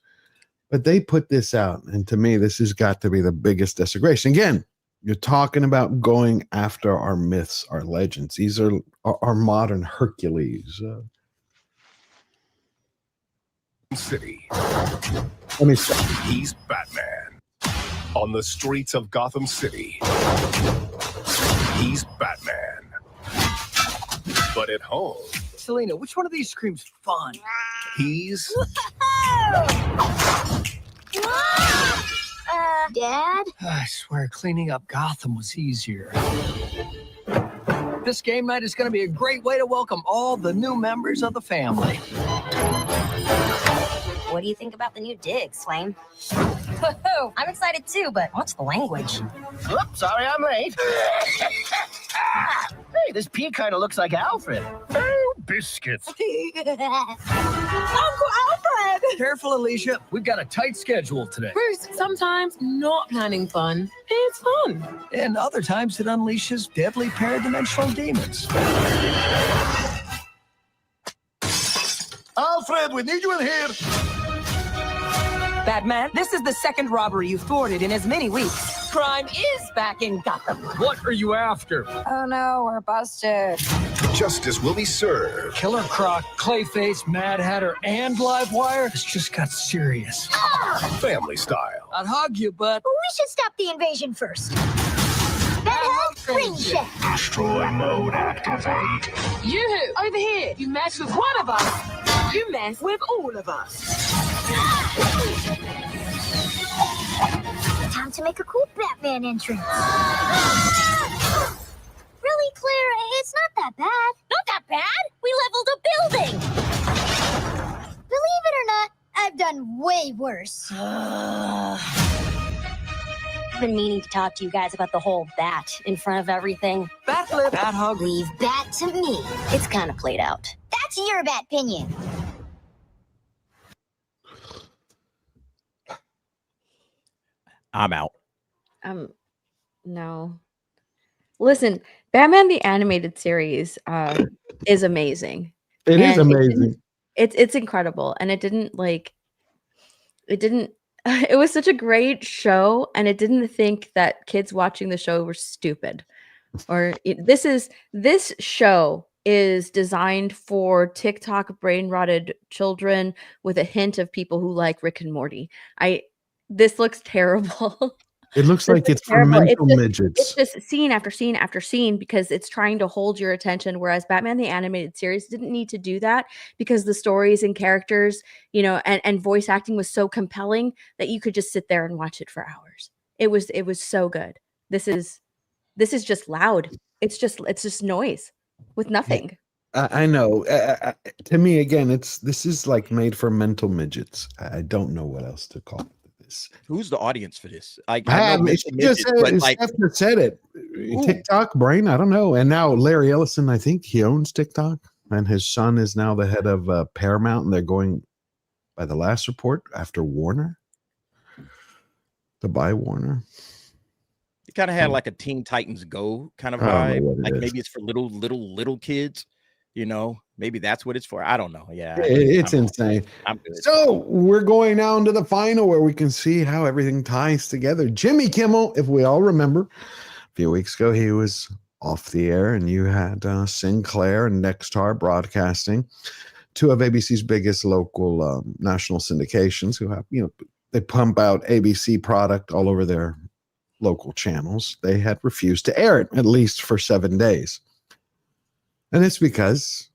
But they put this out, and to me, this has got to be the biggest desecration. Again, you're talking about going after our myths, our legends. These are our modern Hercules. City. Let me see. He's Batman. On the streets of Gotham City. He's Batman. But at home, Selena, which one of these screams fun? he's Dad? I swear cleaning up Gotham was easier. This game night is going to be a great way to welcome all the new members of the family. What do you think about the new digs, Flame? Woohoo! I'm excited too, but what's the language? Oops, sorry I'm late. Hey, this pea kind of looks like Alfred. oh, biscuits. Uncle Alfred! Careful, Alicia. We've got a tight schedule today. Bruce, sometimes not planning fun is fun. And other times it unleashes deadly paradimensional demons. Alfred, we need you in here. Batman, this is the second robbery you've thwarted in as many weeks. Crime is back in Gotham. What are you after? Oh no, we're busted. Justice will be served. Killer Croc, Clayface, Mad Hatter, and Livewire? It's just got serious. Family style. I'd hug you, but... We should stop the invasion first. Green check. Destroy mode activate. You over here. You mess with one of us, you mess with all of us. Time to make a cool Batman entrance. Really, Claire? It's not that bad. Not that bad? We leveled a building. Believe it or not, I've done way worse. I've been meaning to talk to you guys about the whole bat in front of everything. Bat flip, bat hug. Leave bat to me. It's kind of played out. That's your bat pinion. I'm out. No. Listen, Batman the Animated Series is amazing. It is amazing. It's incredible. And it was such a great show, and it didn't think that kids watching the show were stupid. This show is designed for TikTok brain rotted children with a hint of people who like Rick and Morty. This looks terrible. It looks like it's for mental midgets. It's just scene after scene after scene because it's trying to hold your attention. Whereas Batman the Animated Series didn't need to do that because the stories and characters, and voice acting was so compelling that you could just sit there and watch it for hours. It was so good. This is just loud. It's just noise with nothing. I know. To me, again, this is like made for mental midgets. I don't know what else to call it. Who's the audience for this? She just said it. TikTok brain. I don't know. And now Larry Ellison, I think he owns TikTok, and his son is now the head of Paramount, and they're going, by the last report, after Warner to buy Warner. It kind of had like a Teen Titans Go kind of vibe. Like maybe it's for little kids. Maybe that's what it's for. I don't know. Yeah, it's insane. I'm good. So we're going now into the final where we can see how everything ties together. Jimmy Kimmel, if we all remember, a few weeks ago, he was off the air, and you had Sinclair and Nexstar Broadcasting, two of ABC's biggest local national syndications who have, they pump out ABC product all over their local channels. They had refused to air it, at least for 7 days. And it's because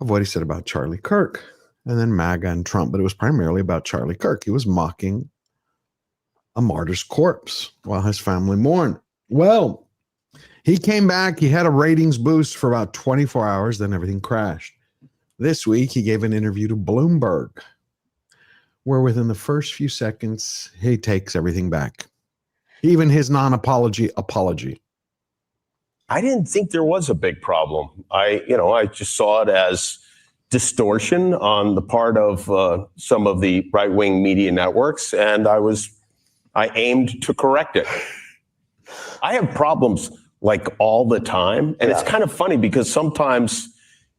of what he said about Charlie Kirk and then MAGA and Trump, but it was primarily about Charlie Kirk. He was mocking a martyr's corpse while his family mourned. Well, he came back. He had a ratings boost for about 24 hours. Then everything crashed. This week, he gave an interview to Bloomberg, where within the first few seconds, he takes everything back. Even his non-apology apology. I didn't think there was a big problem. I just saw it as distortion on the part of some of the right-wing media networks, and I aimed to correct it. I have problems like all the time, and it's kind of funny because sometimes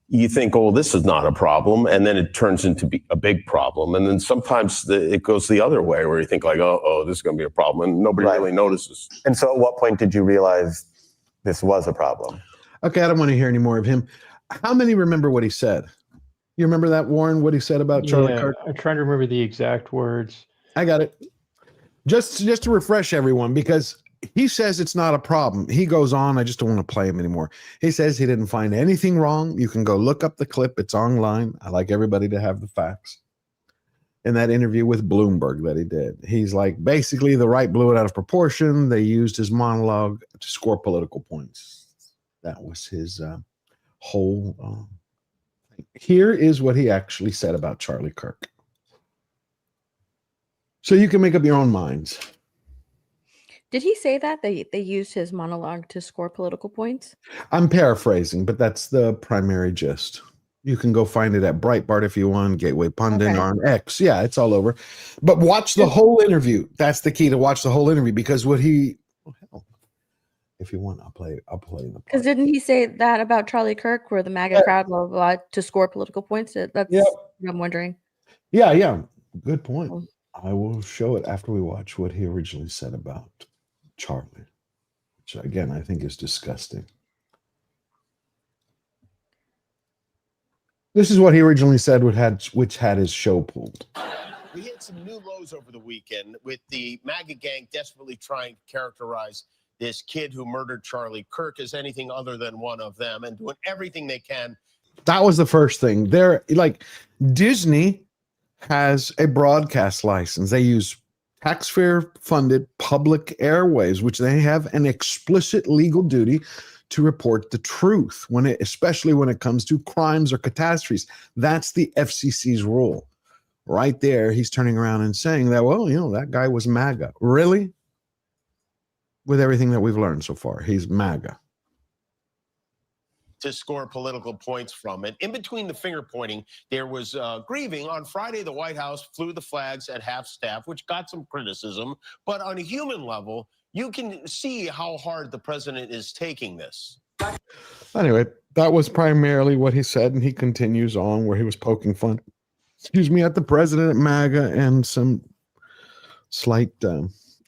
you think, oh, this is not a problem, and then it turns into a big problem, and then sometimes it goes the other way where you think like, oh, this is going to be a problem, and nobody really notices. And so, at what point did you realize this was a problem? Okay, I don't want to hear any more of him. How many remember what he said? You remember that, Warren, what he said about Charlie Kirk? I'm trying to remember the exact words. I got it. Just to refresh everyone, because he says it's not a problem. He goes on. I just don't want to play him anymore. He says he didn't find anything wrong. You can go look up the clip. It's online. I like everybody to have the facts. In that interview with Bloomberg that he did, he's like, basically the right blew it out of proportion. They used his monologue to score political points. That was his whole thing. Here is what he actually said about Charlie Kirk. So you can make up your own minds. Did he say that they used his monologue to score political points? I'm paraphrasing, but that's the primary gist. You can go find it at Breitbart if you want, Gateway Pundit, on X. Yeah, it's all over. But watch the whole interview. That's the key, to watch the whole interview, because what he, if you want, I'll play the. Because didn't he say that about Charlie Kirk, where the MAGA crowd, blah, blah, blah, to score political points? That's what I'm wondering. Yeah. Good point. I will show it after we watch what he originally said about Charlie, which again I think is disgusting. This is what he originally said, which had his show pulled. We hit some new lows over the weekend with the MAGA gang desperately trying to characterize this kid who murdered Charlie Kirk as anything other than one of them, and doing everything they can. That was the first thing. They're like, Disney has a broadcast license. They use taxpayer funded public airways, which they have an explicit legal duty to report the truth, especially when it comes to crimes or catastrophes. That's the FCC's rule. Right there, he's turning around and saying that, well, that guy was MAGA. Really? With everything that we've learned so far, he's MAGA. To score political points from it. In between the finger pointing, there was grieving. On Friday, the White House flew the flags at half staff, which got some criticism. But on a human level, you can see how hard the president is taking this. Anyway, that was primarily what he said, and he continues on where he was poking fun, at the president, MAGA, and some slight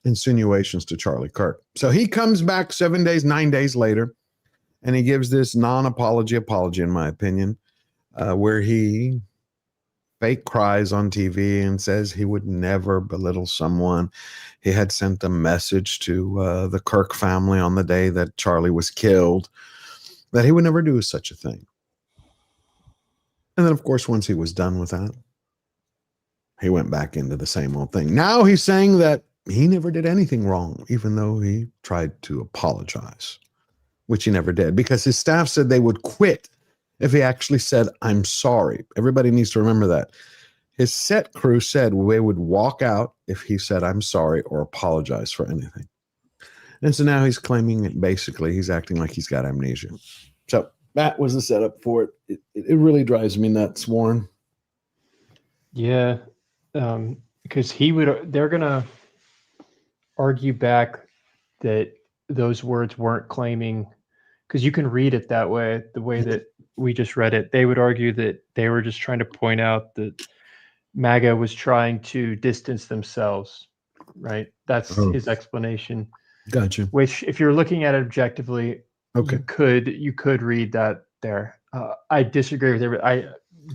insinuations to Charlie Kirk. So he comes back 9 days later, and he gives this non-apology apology, in my opinion, where he fake cries on TV and says he would never belittle someone. He had sent a message to the Kirk family on the day that Charlie was killed, that he would never do such a thing. And then, of course, once he was done with that, he went back into the same old thing. Now he's saying that he never did anything wrong, even though he tried to apologize, which he never did, because his staff said they would quit if he actually said, I'm sorry. Everybody needs to remember that. His set crew said they would walk out if he said, I'm sorry, or apologize for anything. And so now he's claiming it, basically, he's acting like he's got amnesia. So that was the setup for it. It really drives me nuts, Warren. Yeah, because they're going to argue back that those words weren't claiming, because you can read it that way, the way that we just read it. They would argue that they were just trying to point out that MAGA was trying to distance themselves, right? That's his explanation. Gotcha. Which, if you're looking at it objectively, you could read that there. I disagree with everything. I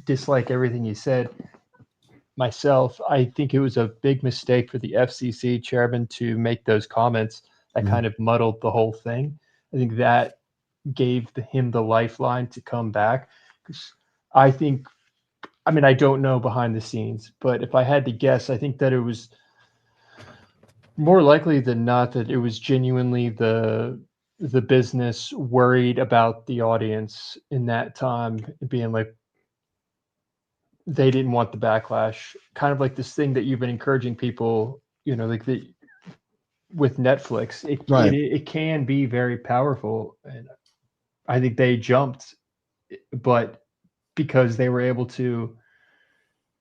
dislike everything you said myself. I think it was a big mistake for the FCC chairman to make those comments that kind of muddled the whole thing. I think that gave him the lifeline to come back. I don't know behind the scenes, but if I had to guess, I think that it was more likely than not that it was genuinely the business worried about the audience in that time, being like, they didn't want the backlash, kind of like this thing that you've been encouraging people, like with Netflix. Right. It can be very powerful, and I think they jumped, but because they were able to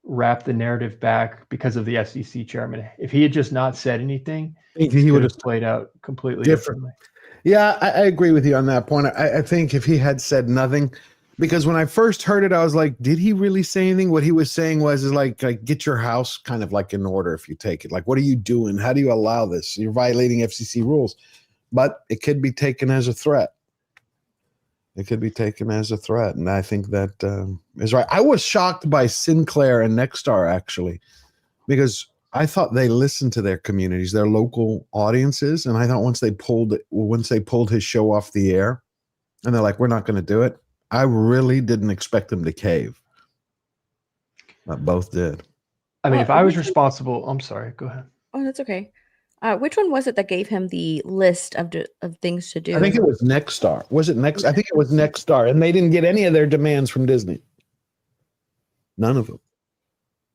wrap the narrative back because of the FCC chairman. If he had just not said anything, I think he would would have played out completely different. differently. Yeah, I agree with you on that point. I think if he had said nothing, because when I first heard it, I was like, did he really say anything? What he was saying was like get your house kind of like in order if you take it. Like, what are you doing? How do you allow this? You're violating FCC rules. But it could be taken as a threat. It could be taken as a threat. And I think that is right. I was shocked by Sinclair and Nexstar, actually, because I thought they listened to their communities, their local audiences. And I thought once they pulled his show off the air and they're like, we're not going to do it, I really didn't expect them to cave. But both did. I mean, if I was responsible, I'm sorry, go ahead. Oh, that's okay. Which one was it that gave him the list of things to do? I think it was Nexstar. Was it Next? I think it was Nexstar. And they didn't get any of their demands from Disney. None of them.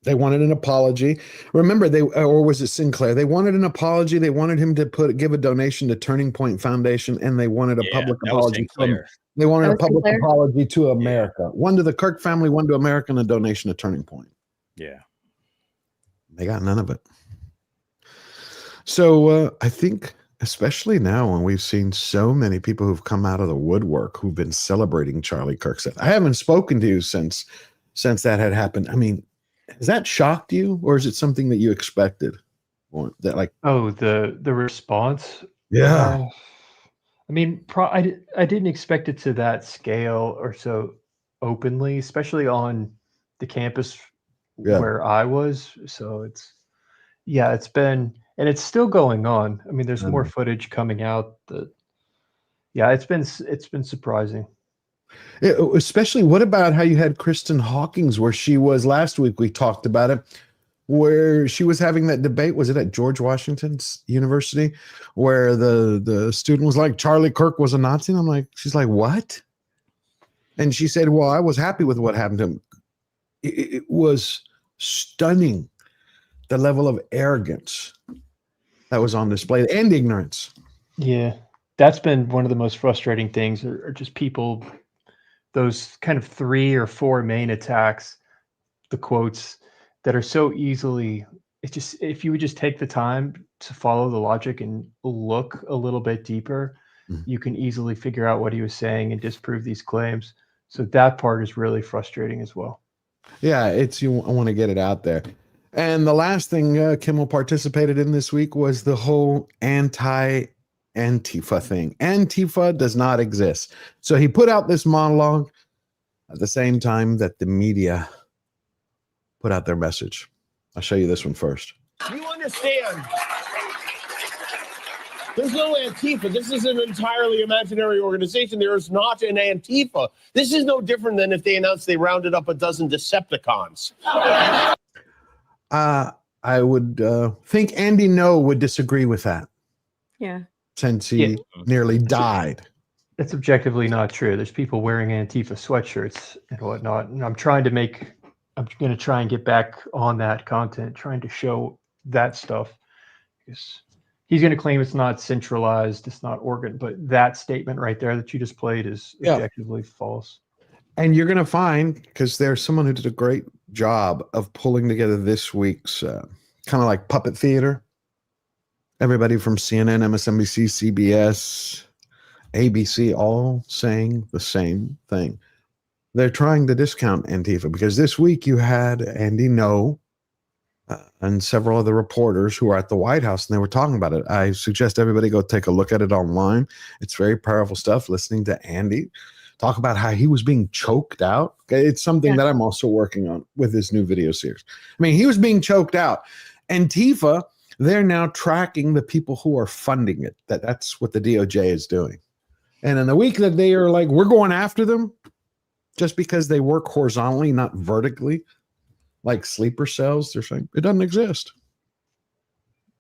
They wanted an apology. Remember, or was it Sinclair? They wanted an apology. They wanted him to give a donation to Turning Point Foundation, and they wanted a public apology They wanted a public apology to America. One to the Kirk family, one to America, and a donation to Turning Point. Yeah. They got none of it. So I think, especially now when we've seen so many people who've come out of the woodwork who've been celebrating Charlie Kirk's death. I haven't spoken to you since that had happened. I mean, has that shocked you, or is it something that you expected? Or that the response? Yeah. I mean, I didn't expect it to that scale or so openly, especially on the campus where I was. So it's been, and it's still going on. I mean, there's more footage coming out it's been surprising. Especially, what about how you had Kristen Hawkins, where she was last week? We talked about it, where she was having that debate. Was it at George Washington's University, where the student was like, Charlie Kirk was a Nazi? And I'm like, she's like, what? And she said, well, I was happy with what happened to him. It was stunning, the level of arrogance that was on display and ignorance. Yeah, that's been one of the most frustrating things, are just people, those kind of 3 or 4 main attacks, the quotes that are so easily, if you would just take the time to follow the logic and look a little bit deeper, you can easily figure out what he was saying and disprove these claims. So that part is really frustrating as well. Yeah, I want to get it out there. And the last thing Kimmel participated in this week was the whole Antifa thing. Antifa does not exist. So he put out this monologue at the same time that the media put out their message. I'll show you this one first. You understand? There's no Antifa. This is an entirely imaginary organization. There is not an Antifa. This is no different than if they announced they rounded up a dozen Decepticons. I would think Andy No would disagree with that, Yeah. since he nearly died. That's objectively not true. There's people wearing Antifa sweatshirts and whatnot. And I'm going to try and get back on that content, trying to show that stuff. Because he's going to claim it's not centralized, it's not organ, but that statement right there that you just played is objectively false. And you're going to find, because there's someone who did a great job of pulling together this week's kind of like puppet theater. Everybody from CNN, MSNBC, CBS, ABC, all saying the same thing. They're trying to discount Antifa because this week you had Andy No and several other reporters who are at the White House, and they were talking about it. I suggest everybody go take a look at it online. It's very powerful stuff, listening to Andy talk about how he was being choked out. Okay, it's something that I'm also working on with this new video series. I mean, he was being choked out. Antifa, they're now tracking the people who are funding it. That's what the DOJ is doing. And in the week that they are like, we're going after them just because they work horizontally, not vertically, like sleeper cells, they're saying it doesn't exist.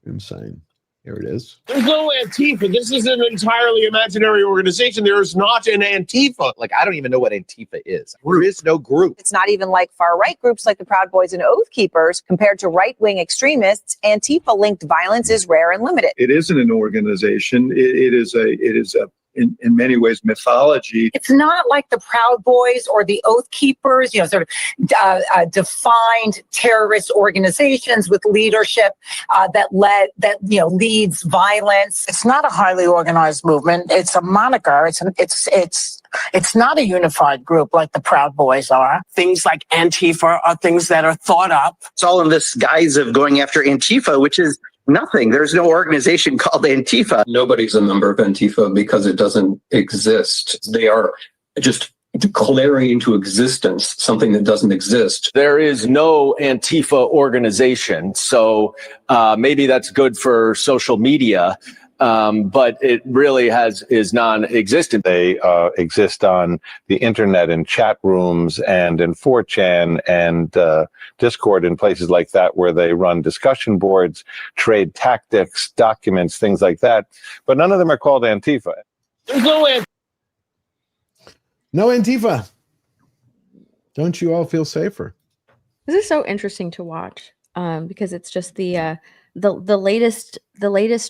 Insane. Here it is. There's no Antifa. This is an entirely imaginary organization. There is not an Antifa. Like, I don't even know what Antifa is. There is no group. It's not even like far-right groups like the Proud Boys and Oath Keepers. Compared to right-wing extremists, Antifa-linked violence is rare and limited. It isn't an organization. It is in many ways mythology. It's not like the Proud Boys or the Oath Keepers, sort of defined terrorist organizations with leadership that leads violence. It's not a highly organized movement. It's a moniker. It's not a unified group like the Proud Boys are. Things like Antifa are things that are thought up. It's all in this guise of going after Antifa, which is nothing. There's no organization called Antifa. Nobody's a member of Antifa because it doesn't exist. They are just declaring into existence something that doesn't exist. There is no Antifa organization, so maybe that's good for social media, but it really is non-existent. They exist on the internet in chat rooms and in 4chan and Discord and places like that, where they run discussion boards, trade tactics, documents, things like that. But none of them are called Antifa. There's no Antifa. No Antifa. Don't you all feel safer? This is so interesting to watch because it's just the latest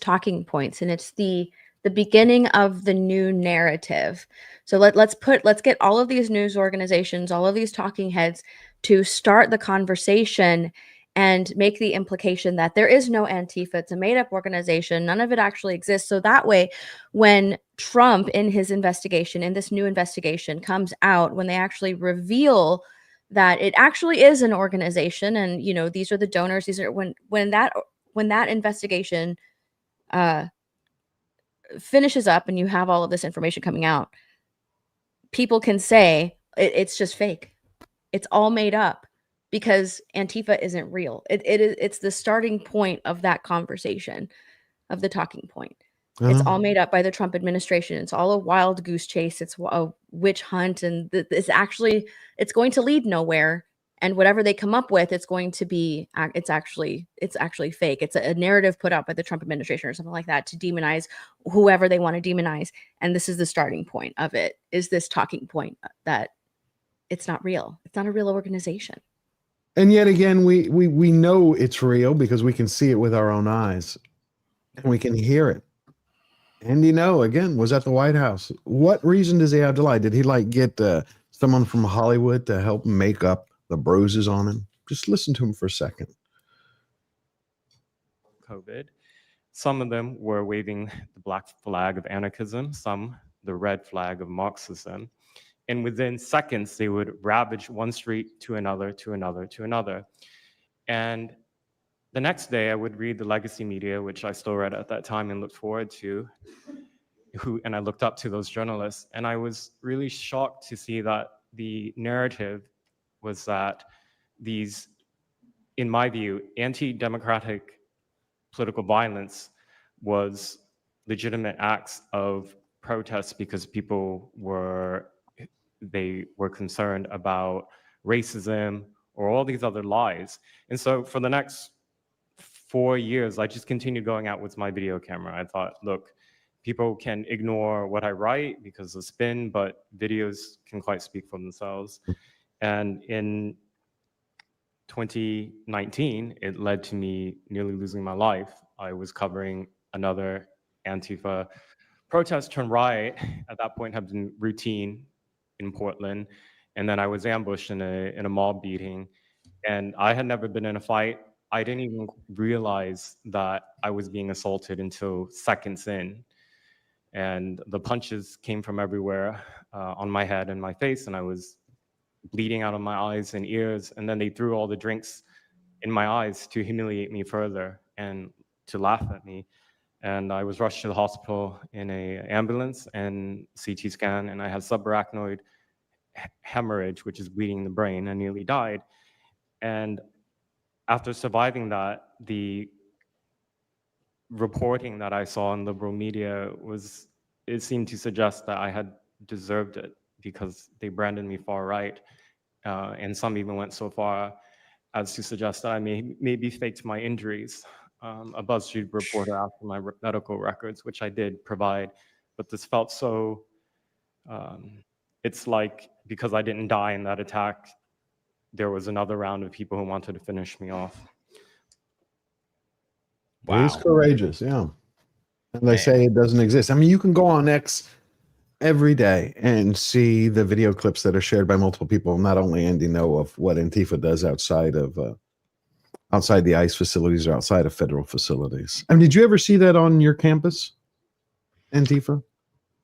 talking points, and it's the beginning of the new narrative. So let's get all of these news organizations, all of these talking heads to start the conversation and make the implication that there is no Antifa. It's a made-up organization. None of it actually exists. So that way, when Trump in his investigation, in this new investigation, comes out, when they actually reveal that it actually is an organization, and these are the donors, these are when that investigation finishes up and you have all of this information coming out, people can say it's just fake. It's all made up because Antifa isn't real. It's the starting point of that conversation, of the talking point. It's all made up by the Trump administration. It's all a wild goose chase. It's a witch hunt, and it's going to lead nowhere. And whatever they come up with, it's going to be, it's actually fake. It's a narrative put out by the Trump administration or something like that to demonize whoever they want to demonize. And this is the starting point of it, is this talking point that it's not real. It's not a real organization. And yet again, we know it's real because we can see it with our own eyes and we can hear it. And again, was at the White House. What reason does he have to lie? Did he get someone from Hollywood to help make up the bruises on him? Just listen to him for a second. COVID. Some of them were waving the black flag of anarchism, some the red flag of Marxism. And within seconds, they would ravage one street to another, to another, to another. And the next day, I would read the legacy media, which I still read at that time and looked forward to, and I looked up to those journalists. And I was really shocked to see that the narrative was that these, in my view, anti-democratic political violence was legitimate acts of protest because people were concerned about racism or all these other lies. And so for the next 4 years, I just continued going out with my video camera. I thought, look, people can ignore what I write because of spin, but videos can quite speak for themselves. And in 2019, it led to me nearly losing my life. I was covering another Antifa protest turned riot. At that point, had been routine in Portland. And then I was ambushed in a mob beating. And I had never been in a fight. I didn't even realize that I was being assaulted until seconds in. And the punches came from everywhere on my head and my face, and I was bleeding out of my eyes and ears. And then they threw all the drinks in my eyes to humiliate me further and to laugh at me. And I was rushed to the hospital in an ambulance and CT scan, and I had subarachnoid hemorrhage, which is bleeding the brain. I nearly died. And after surviving that, the reporting that I saw in liberal media it seemed to suggest that I had deserved it because they branded me far right. And some even went so far as to suggest that I maybe faked my injuries. a BuzzFeed reporter asked for my medical records, which I did provide. But this felt so, it's like because I didn't die in that attack, there was another round of people who wanted to finish me off. Wow. He's courageous, yeah. And they say it doesn't exist. I mean, you can go on X every day and see the video clips that are shared by multiple people. Not only Andy know of what Antifa does outside of outside the ICE facilities or outside of federal facilities. I mean, did you ever see that on your campus, Antifa?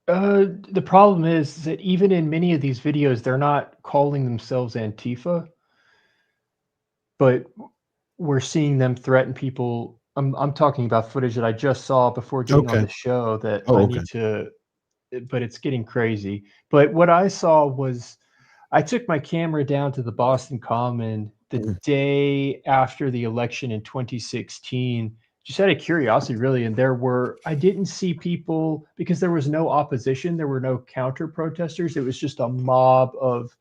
The problem is that even in many of these videos, they're not calling themselves Antifa, but we're seeing them threaten people. I'm talking about footage that I just saw before getting on the show that I need to, but it's getting crazy. But what I saw was I took my camera down to the Boston Common the day after the election in 2016, just out of curiosity, really. And I didn't see people because there was no opposition. There were no counter protesters. It was just a mob of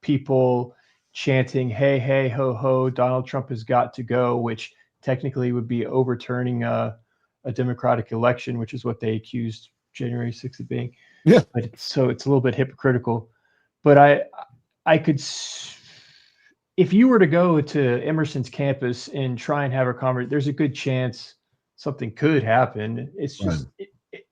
people chanting, "Hey, hey, ho, ho, Donald Trump has got to go," which technically would be overturning a democratic election, which is what they accused January 6th of being. Yeah. So it's a little bit hypocritical. But I could, if you were to go to Emerson's campus and try and have a conversation, there's a good chance something could happen. It's just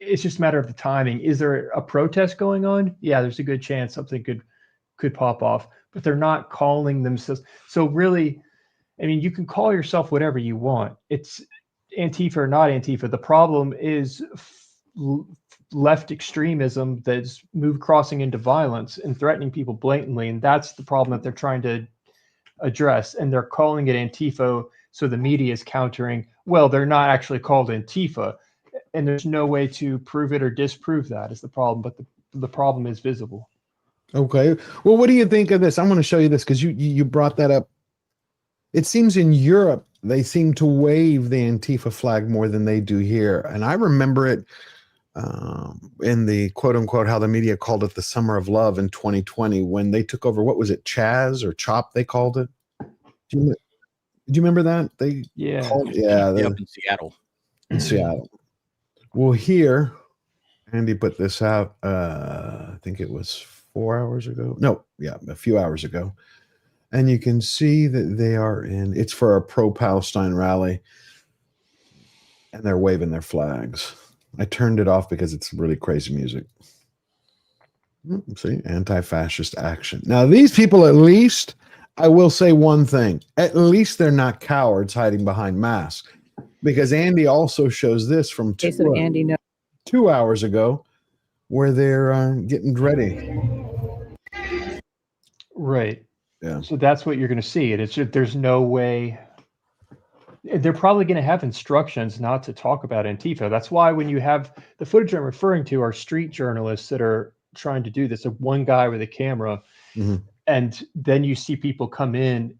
it's just a matter of the timing. Is there a protest going on? Yeah, there's a good chance something could pop off, but they're not calling themselves. So really, I mean, you can call yourself whatever you want. It's Antifa or not Antifa. The problem is left extremism that's crossing into violence and threatening people blatantly, and that's the problem that they're trying to address. And they're calling it Antifa, so the media is countering, well, they're not actually called Antifa, and there's no way to prove it or disprove that is the problem. But the problem is visible. Okay. Well, what do you think of this? I'm going to show you this because you brought that up. It seems in Europe they seem to wave the Antifa flag more than they do here, and I remember it in the quote unquote how the media called it the Summer of Love in 2020 when they took over. What was it, Chaz or Chop? They called it. Do you remember that? They called, up in Seattle. In Seattle. Well, here, Andy put this out. I think it was 4 hours ago. No, a few hours ago. And you can see that they are it's for a pro-Palestine rally, and they're waving their flags. I turned it off because it's really crazy music. See, anti-fascist action. Now, these people, at least, I will say one thing. At least they're not cowards hiding behind masks. Because Andy also shows this from 2 hours ago where they're getting ready. Right. Yeah. So that's what you're going to see. And it's just, there's no way. They're probably going to have instructions not to talk about Antifa. That's why when you have the footage I'm referring to are street journalists that are trying to do this. One guy with a camera, and then you see people come in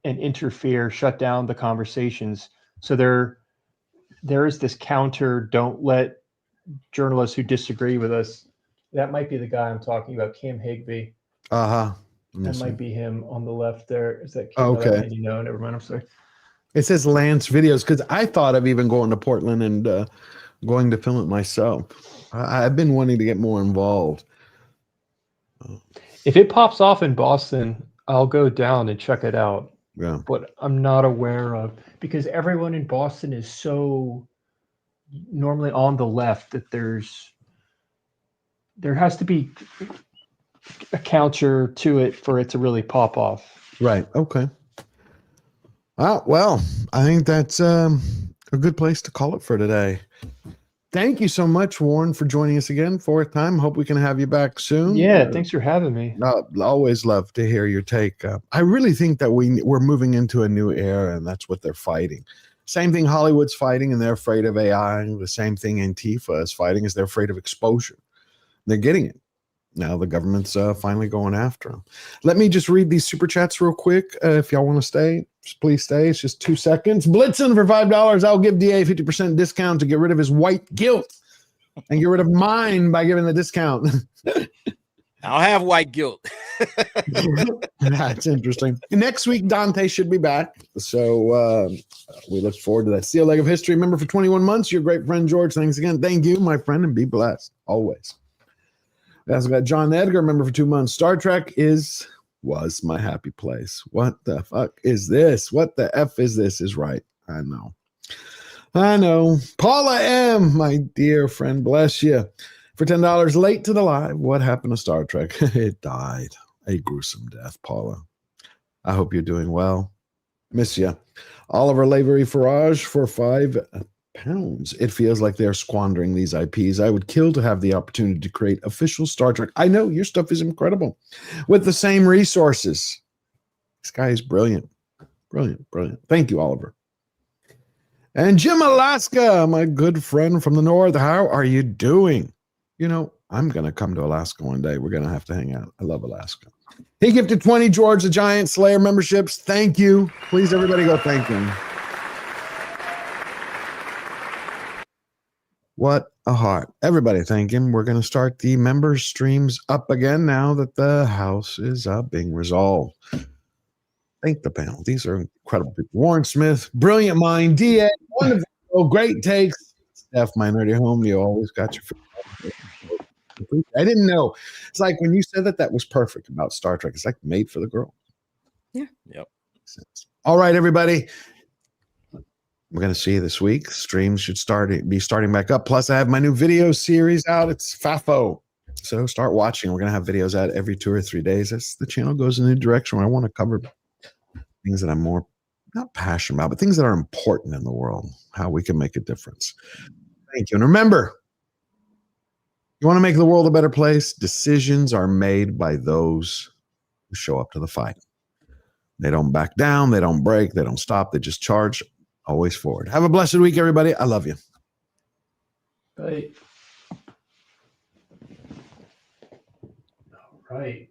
and interfere, shut down the conversations. So there is this counter. Don't let journalists who disagree with us. That might be the guy I'm talking about, Kim Higby. That might be him on the left there. Is that Kim? Okay. No, never mind. I'm sorry. It says Lance Videos because I thought of even going to Portland and going to film it myself. I've been wanting to get more involved. If it pops off in Boston, I'll go down and check it out. Yeah. But I'm not aware of, because everyone in Boston is so normally on the left that there has to be a counter to it for it to really pop off. Right. Okay. Well, I think that's a good place to call it for today. Thank you so much, Warren, for joining us again, fourth time. Hope we can have you back soon. Yeah, thanks for having me. Always love to hear your take. I really think that we're moving into a new era, and that's what they're fighting. Same thing Hollywood's fighting, and they're afraid of AI. The same thing Antifa is fighting, is they're afraid of exposure. They're getting it. Now the government's finally going after them. Let me just read these super chats real quick. If y'all want to stay, please stay. It's just 2 seconds. Blitzen for $5. I'll give DA 50% discount to get rid of his white guilt and get rid of mine by giving the discount. I'll have white guilt. That's interesting. Next week, Dante should be back. So we look forward to that. Seal Leg of History member for 21 months. Your great friend, George. Thanks again. Thank you, my friend, and be blessed always. We also got John Edgar, member for 2 months. Star Trek was my happy place. What the fuck is this? What the F is this? Is right. I know. Paula M., my dear friend, bless you. For $10 late to the live. What happened to Star Trek? It died. A gruesome death, Paula. I hope you're doing well. Miss you. Oliver Lavery Farage for £5. It feels like they're squandering these IPs. I would kill to have the opportunity to create official Star Trek. I know your stuff is incredible. With the same resources. This guy is brilliant. Brilliant. Thank you, Oliver. And Jim Alaska, my good friend from the north. How are you doing? You know, I'm going to come to Alaska one day. We're going to have to hang out. I love Alaska. He gifted 20 George the Giant Slayer memberships. Thank you. Please, everybody go thank him. What a heart. Everybody thank him. We're going to start the member streams up again now that the house is being resolved. Thank the panel. These are incredible people. Warren Smith, brilliant mind. D.A., wonderful, great takes. Steph, my nerdy home, you always got your I didn't know. It's like when you said that was perfect about Star Trek. It's like made for the girl. Yeah. Yep. All right, everybody. We're going to see you this week. Streams should be starting back up. Plus, I have my new video series out. It's FAFO. So start watching. We're going to have videos out every 2 or 3 days. As the channel goes in a new direction where I want to cover things that I'm more not passionate about, but things that are important in the world, how we can make a difference. Thank you. And remember, you want to make the world a better place? Decisions are made by those who show up to the fight. They don't back down. They don't break. They don't stop. They just charge always forward. Have a blessed week, everybody. I love you. Bye. All right.